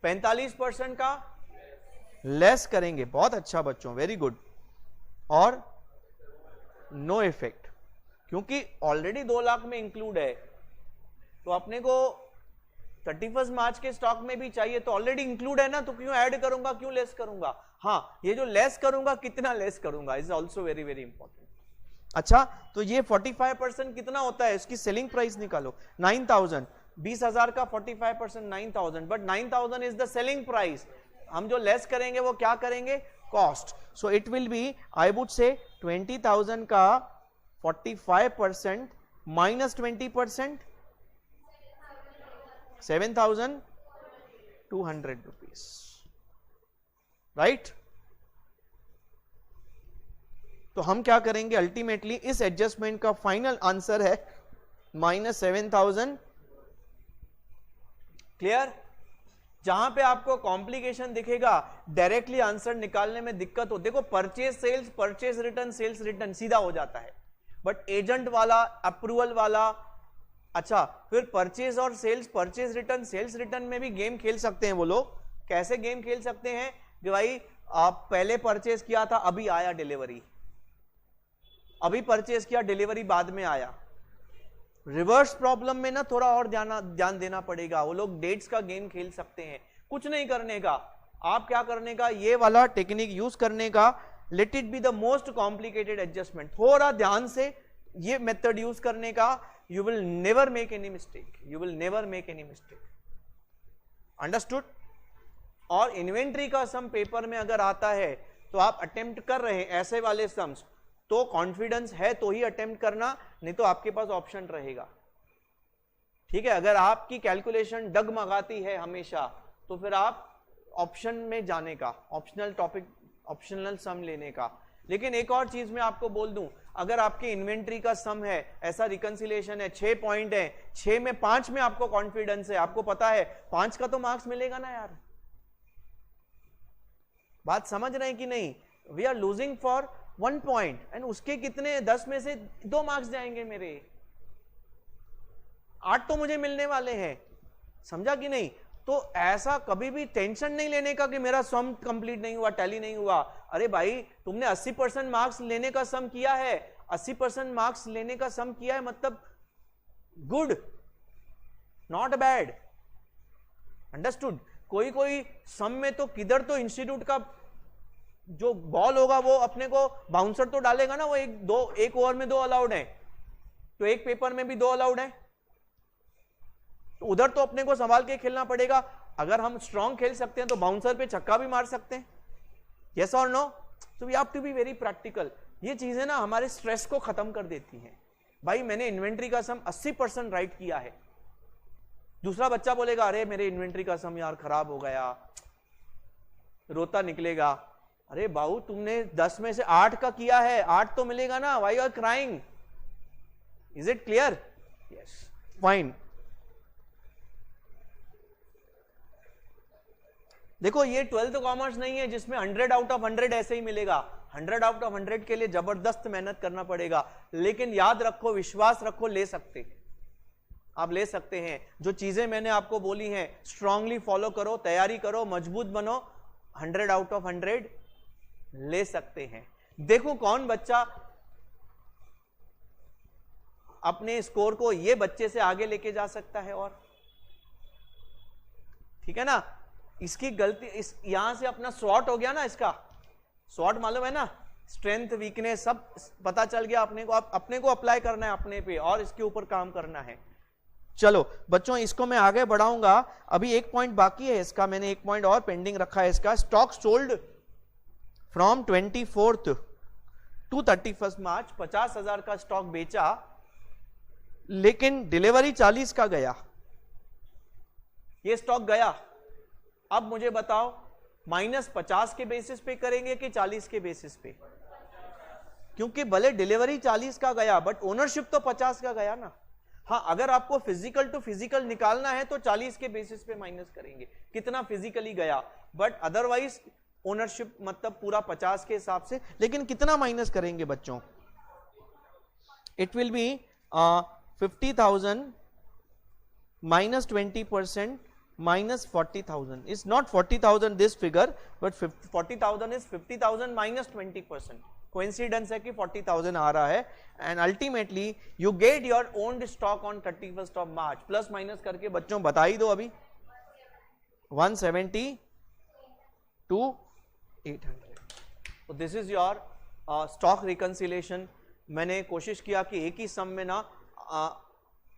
45% का लेस करेंगे। बहुत अच्छा बच्चों, वेरी गुड। और नो इफेक्ट, क्योंकि ऑलरेडी 2 लाख में इंक्लूड है, तो अपने को 31 मार्च के स्टॉक में भी चाहिए, तो ऑलरेडी इंक्लूड है ना, तो क्यों ऐड करूंगा, क्यों लेस करूंगा। हाँ, ये जो लेस करूंगा कितना लेस करूंगा is also very very important. अच्छा, तो ये 45% कितना होता है, इसकी सेलिंग प्राइस निकालो 9000, 20,000 का 45% 9000, but 9000 is the selling price. हम जो लेस करेंगे वो क्या करेंगे, cost. So it will be, I would say 20,000 का 45% माइनस 20%, 7,200 रुपीज, राइट। तो हम क्या करेंगे, अल्टीमेटली इस एडजस्टमेंट का फाइनल आंसर है -7,000। क्लियर। जहां पे आपको कॉम्प्लिकेशन दिखेगा, डायरेक्टली आंसर निकालने में दिक्कत हो, देखो purchase sales, purchase return, sales return सीधा हो जाता है, बट एजेंट वाला, अप्रूवल वाला, अच्छा फिर परचेज और sales, purchase return, sales return में भी गेम खेल सकते हैं वो लोग। कैसे गेम खेल सकते हैं कि भाई आप पहले परचेज किया था, अभी आया डिलीवरी, अभी परचेज किया, डिलीवरी बाद में आया। रिवर्स प्रॉब्लम में ना थोड़ा और ध्यान देना पड़ेगा, वो लोग डेट्स का गेम खेल सकते हैं। कुछ नहीं करने का, आप क्या करने का, ये वाला टेक्निक यूज करने का, let it be the most complicated adjustment, थोड़ा ध्यान से ये मेथड यूज करने का, you will never make any mistake, you will never make any mistake, understood. और इन्वेंट्री का सम पेपर में अगर आता है तो आप अटेम्प्ट कर रहे हैं ऐसे वाले सम्स, तो कॉन्फिडेंस है तो ही अटेम्प्ट करना, नहीं तो आपके पास ऑप्शन रहेगा, ठीक है। अगर आपकी कैलकुलेशन डगमगाती है हमेशा, तो फिर आप ऑप्शन में जाने का, ऑप्शनल टॉपिक, ऑप्शनल सम लेने का। लेकिन एक और चीज मैं आपको बोल दूं, अगर आपके इन्वेंट्री का सम है, ऐसा रिकंसिलिएशन है, 6 पॉइंट है, 6 में 5 में आपको कॉन्फिडेंस है, आपको पता है 5 का तो मार्क्स मिलेगा ना यार, बात समझ रहे हैं कि नहीं। We are losing for 1 point and उसके कितने, 10 में से 2 मार्क्स जाएंगे मेरे, 8 तो मुझे मिलने वाले हैं, समझा कि नहीं। तो ऐसा कभी भी टेंशन नहीं लेने का कि मेरा सम कंप्लीट नहीं हुआ, टैली नहीं हुआ। अरे भाई तुमने 80% मार्क्स लेने का सम किया है, 80% मार्क्स लेने का सम किया है, मतलब गुड, नॉट बैड, अंडरस्टूड। कोई कोई सम में तो किधर तो इंस्टीट्यूट का जो बॉल होगा वो अपने को बाउंसर तो डालेगा ना, वो एक ओवर में 2 अलाउड है, तो एक पेपर में भी 2 अलाउड है, तो उधर तो अपने को संभाल के खेलना पड़ेगा। अगर हम स्ट्रांग खेल सकते हैं तो बाउंसर पे छक्का भी मार सकते हैं, यस और no. So we have to be very practical. ये चीजें ना हमारे स्ट्रेस को खत्म कर देती हैं। भाई मैंने इन्वेंट्री का सम 80% राइट किया है, दूसरा बच्चा बोलेगा अरे मेरे इन्वेंट्री का सम यार खराब हो गया, रोता निकलेगा। अरे बाबू तुमने 10 में से 8 का किया है, 8 तो मिलेगा ना, why you are crying, is it clear, yes fine. देखो ये 12th कॉमर्स नहीं है जिसमें 100 आउट ऑफ 100 ऐसे ही मिलेगा, 100 आउट ऑफ 100 के लिए जबरदस्त मेहनत करना पड़ेगा। लेकिन याद रखो, विश्वास रखो, ले सकते, आप ले सकते हैं। जो चीजें मैंने आपको बोली हैं स्ट्रांगली फॉलो करो, तैयारी करो, मजबूत बनो, 100 आउट ऑफ 100 ले सकते हैं। देखो कौन बच्चा अपने स्कोर को ये बच्चे से आगे लेके जा सकता है। और ठीक है ना, इसकी गलती इस यहां से अपना शॉर्ट हो गया ना, इसका शॉर्ट मालूम है ना, स्ट्रेंथ वीकनेस सब पता चल गया अपने को। अब अपने को अप्लाई करना है अपने पे और इसके ऊपर काम करना है। चलो बच्चों इसको मैं आगे बढ़ाऊंगा, अभी एक पॉइंट बाकी है इसका, मैंने एक पॉइंट और पेंडिंग रखा है इसका। Stock sold from 24th to 31st March, 50,000 का स्टॉक बेचा, लेकिन डिलीवरी 40 का गया, ये स्टॉक गया। अब मुझे बताओ -50 के बेसिस पे करेंगे कि 40 के बेसिस पे, क्योंकि भले डिलीवरी 40 का गया बट ओनरशिप तो 50 का गया ना। हाँ, अगर आपको फिजिकल टू फिजिकल निकालना है तो 40 के बेसिस पे माइनस करेंगे कितना फिजिकली गया, बट अदरवाइज ओनरशिप मतलब पूरा 50 के हिसाब से। लेकिन कितना माइनस करेंगे बच्चों, it will be 50,000 minus 20% minus 40,000 is not 40,000 this figure, but 40,000 is 50,000 minus 20%. Coincidence है कि 40,000 आ रहा है and ultimately you get your owned stock on 31st of March, plus minus करके बच्चों बता ही दो अभी 170 to 800. तो this is your stock reconciliation. मैंने कोशिश किया कि एक ही सम में ना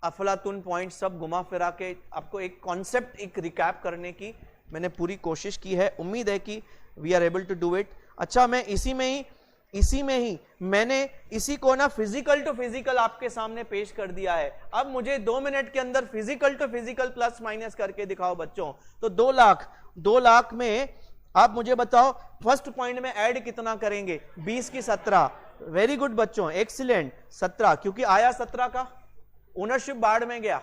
अफलातुन पॉइंट सब घुमा फिरा के आपको एक कॉन्सेप्ट एक रिकैप करने की मैंने पूरी कोशिश की है. उम्मीद है कि we are able to do it. अच्छा, मैं इसी में ही मैंने इसी को ना फिजिकल टू फिजिकल आपके सामने पेश कर दिया है. अब मुझे 2 मिनट के अंदर physical to physical plus minus करके दिखाओ बच्चों. तो 2 लाख में आप मुझे बताओ फर्स्ट पॉइंट में ऐड कितना करेंगे? 20 की 17. वेरी गुड बच्चों, एक्सीलेंट. 17 क्योंकि आया 17 का, ओनरशिप बाढ़ में गया.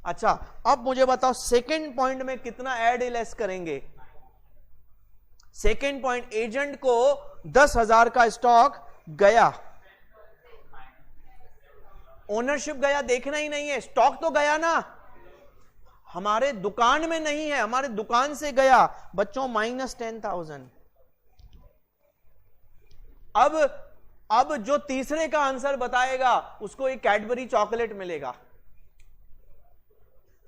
अच्छा, अब मुझे बताओ सेकेंड पॉइंट में कितना ऐड लेस करेंगे? सेकेंड पॉइंट, एजेंट को 10,000 का स्टॉक गया, ओनरशिप गया, देखना ही नहीं है, स्टॉक तो गया ना, हमारे दुकान में नहीं है, हमारे दुकान से गया बच्चों -10,000. अब जो तीसरे का आंसर बताएगा उसको एक कैडबरी चॉकलेट मिलेगा.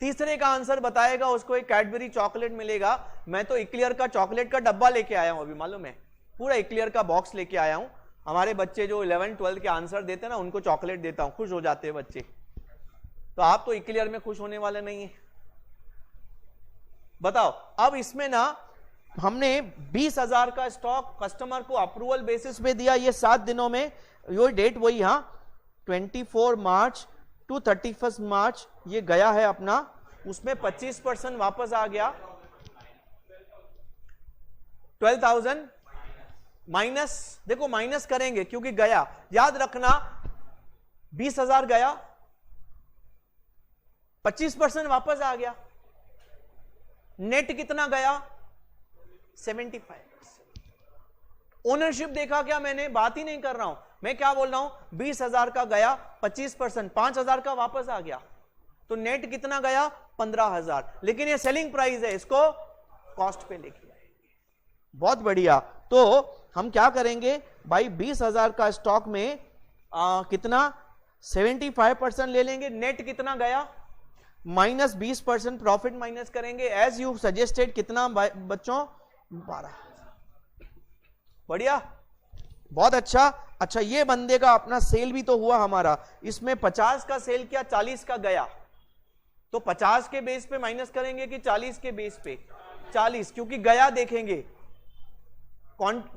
तीसरे का आंसर बताएगा उसको एक कैडबरी चॉकलेट मिलेगा. मैं तो इक्लियर का चॉकलेट का डब्बा लेके आया हूं, अभी मालूम है, पूरा इक्लियर का बॉक्स लेके आया हूं. हमारे बच्चे जो 11th 12th के आंसर देते हैं ना, उनको चॉकलेट देता हूं, खुश हो जाते हैं बच्चे. तो आप तो इक्लियर में खुश होने वाले नहीं है. बताओ, अब इसमें ना हमने 20,000 का स्टॉक कस्टमर को अप्रूवल बेसिस पे दिया. ये 7 दिनों में, ये डेट वही, हाँ 24 मार्च टू 31 मार्च ये गया है अपना. उसमें 25% वापस आ गया. 12,000 माइनस, देखो माइनस करेंगे क्योंकि गया, याद रखना 20,000 गया, 25% वापस आ गया. नेट कितना गया? 75%. ओनरशिप देखा क्या मैंने? बात ही नहीं कर रहा हूं मैं, क्या बोल रहा हूं? 20,000 का गया, 25%, 5,000 का वापस आ गया. तो नेट कितना गया? 15,000. लेकिन ये सेलिंग प्राइस है, इसको कॉस्ट पे लेके आएंगे. बहुत बढ़िया. तो हम क्या करेंगे भाई, 20,000 का स्टॉक में कितना 75% ले लेंगे. नेट कितना गया? -20% प्रॉफिट माइनस करेंगे. एज यू सजेस्टेड कितना बच्चों? 12,000. बढ़िया, बहुत अच्छा. अच्छा, ये बंदे का अपना सेल भी तो हुआ हमारा. इसमें 50 का सेल किया, 40 का गया. तो 50 के बेस पे माइनस करेंगे कि 40 के बेस पे? 40, क्योंकि गया देखेंगे,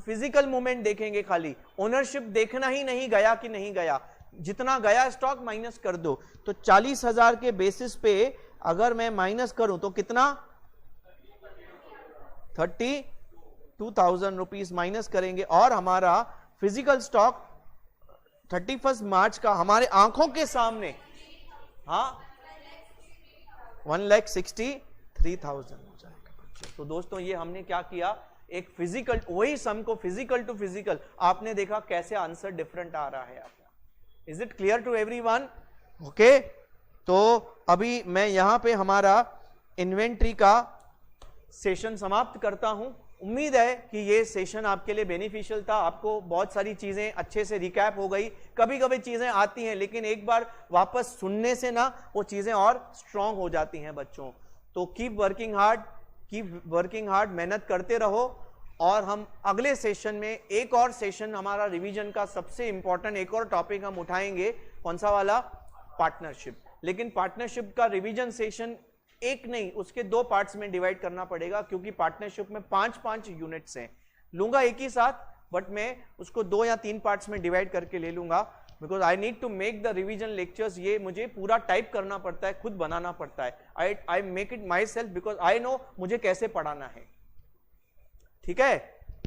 फिजिकल मूवमेंट देखेंगे, खाली ओनरशिप देखना ही नहीं गया कि नहीं गया. जितना गया स्टॉक माइनस कर दो. तो 40,000 के बेसिस पे अगर मैं माइनस करूं तो कितना? 32,000 रुपीज माइनस करेंगे. और हमारा फिजिकल स्टॉक 31 मार्च का हमारे आंखों के सामने, हाँ 1,63,000 हो जाएगा. तो दोस्तों ये हमने क्या किया, एक फिजिकल, वही सम को फिजिकल टू फिजिकल, आपने देखा कैसे आंसर डिफरेंट आ रहा है आपका. Is it clear to everyone? Okay. तो अभी मैं यहां पे हमारा इन्वेंट्री का सेशन समाप्त करता हूं. उम्मीद है कि ये सेशन आपके लिए बेनिफिशियल था. आपको बहुत सारी चीजें अच्छे से रिकैप हो गई. कभी कभी चीजें आती हैं लेकिन एक बार वापस सुनने से ना वो चीजें और स्ट्रांग हो जाती हैं बच्चों. तो कीप वर्किंग हार्ड, मेहनत करते रहो. और हम अगले सेशन में एक और सेशन, हमारा रिवीजन का सबसे इंपॉर्टेंट एक और टॉपिक हम उठाएंगे. कौन सा वाला? पार्टनरशिप. लेकिन पार्टनरशिप का रिवीजन सेशन एक नहीं, उसके 2 पार्ट्स में डिवाइड करना पड़ेगा, क्योंकि पार्टनरशिप में 5-5 यूनिट्स हैं. लूंगा एक ही साथ, बट मैं उसको 2 या 3 पार्ट्स में डिवाइड करके ले लूंगा. Because I need to make the revision lectures. ये मुझे पूरा टाइप करना पड़ता है, खुद बनाना पड़ता है. I make it my self because I know मुझे कैसे पढ़ाना है. ठीक है.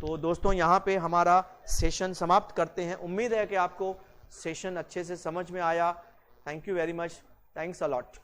तो दोस्तों यहां पे हमारा सेशन समाप्त करते हैं. उम्मीद है कि आपको सेशन अच्छे से समझ में आया. Thank you very much. Thanks a lot.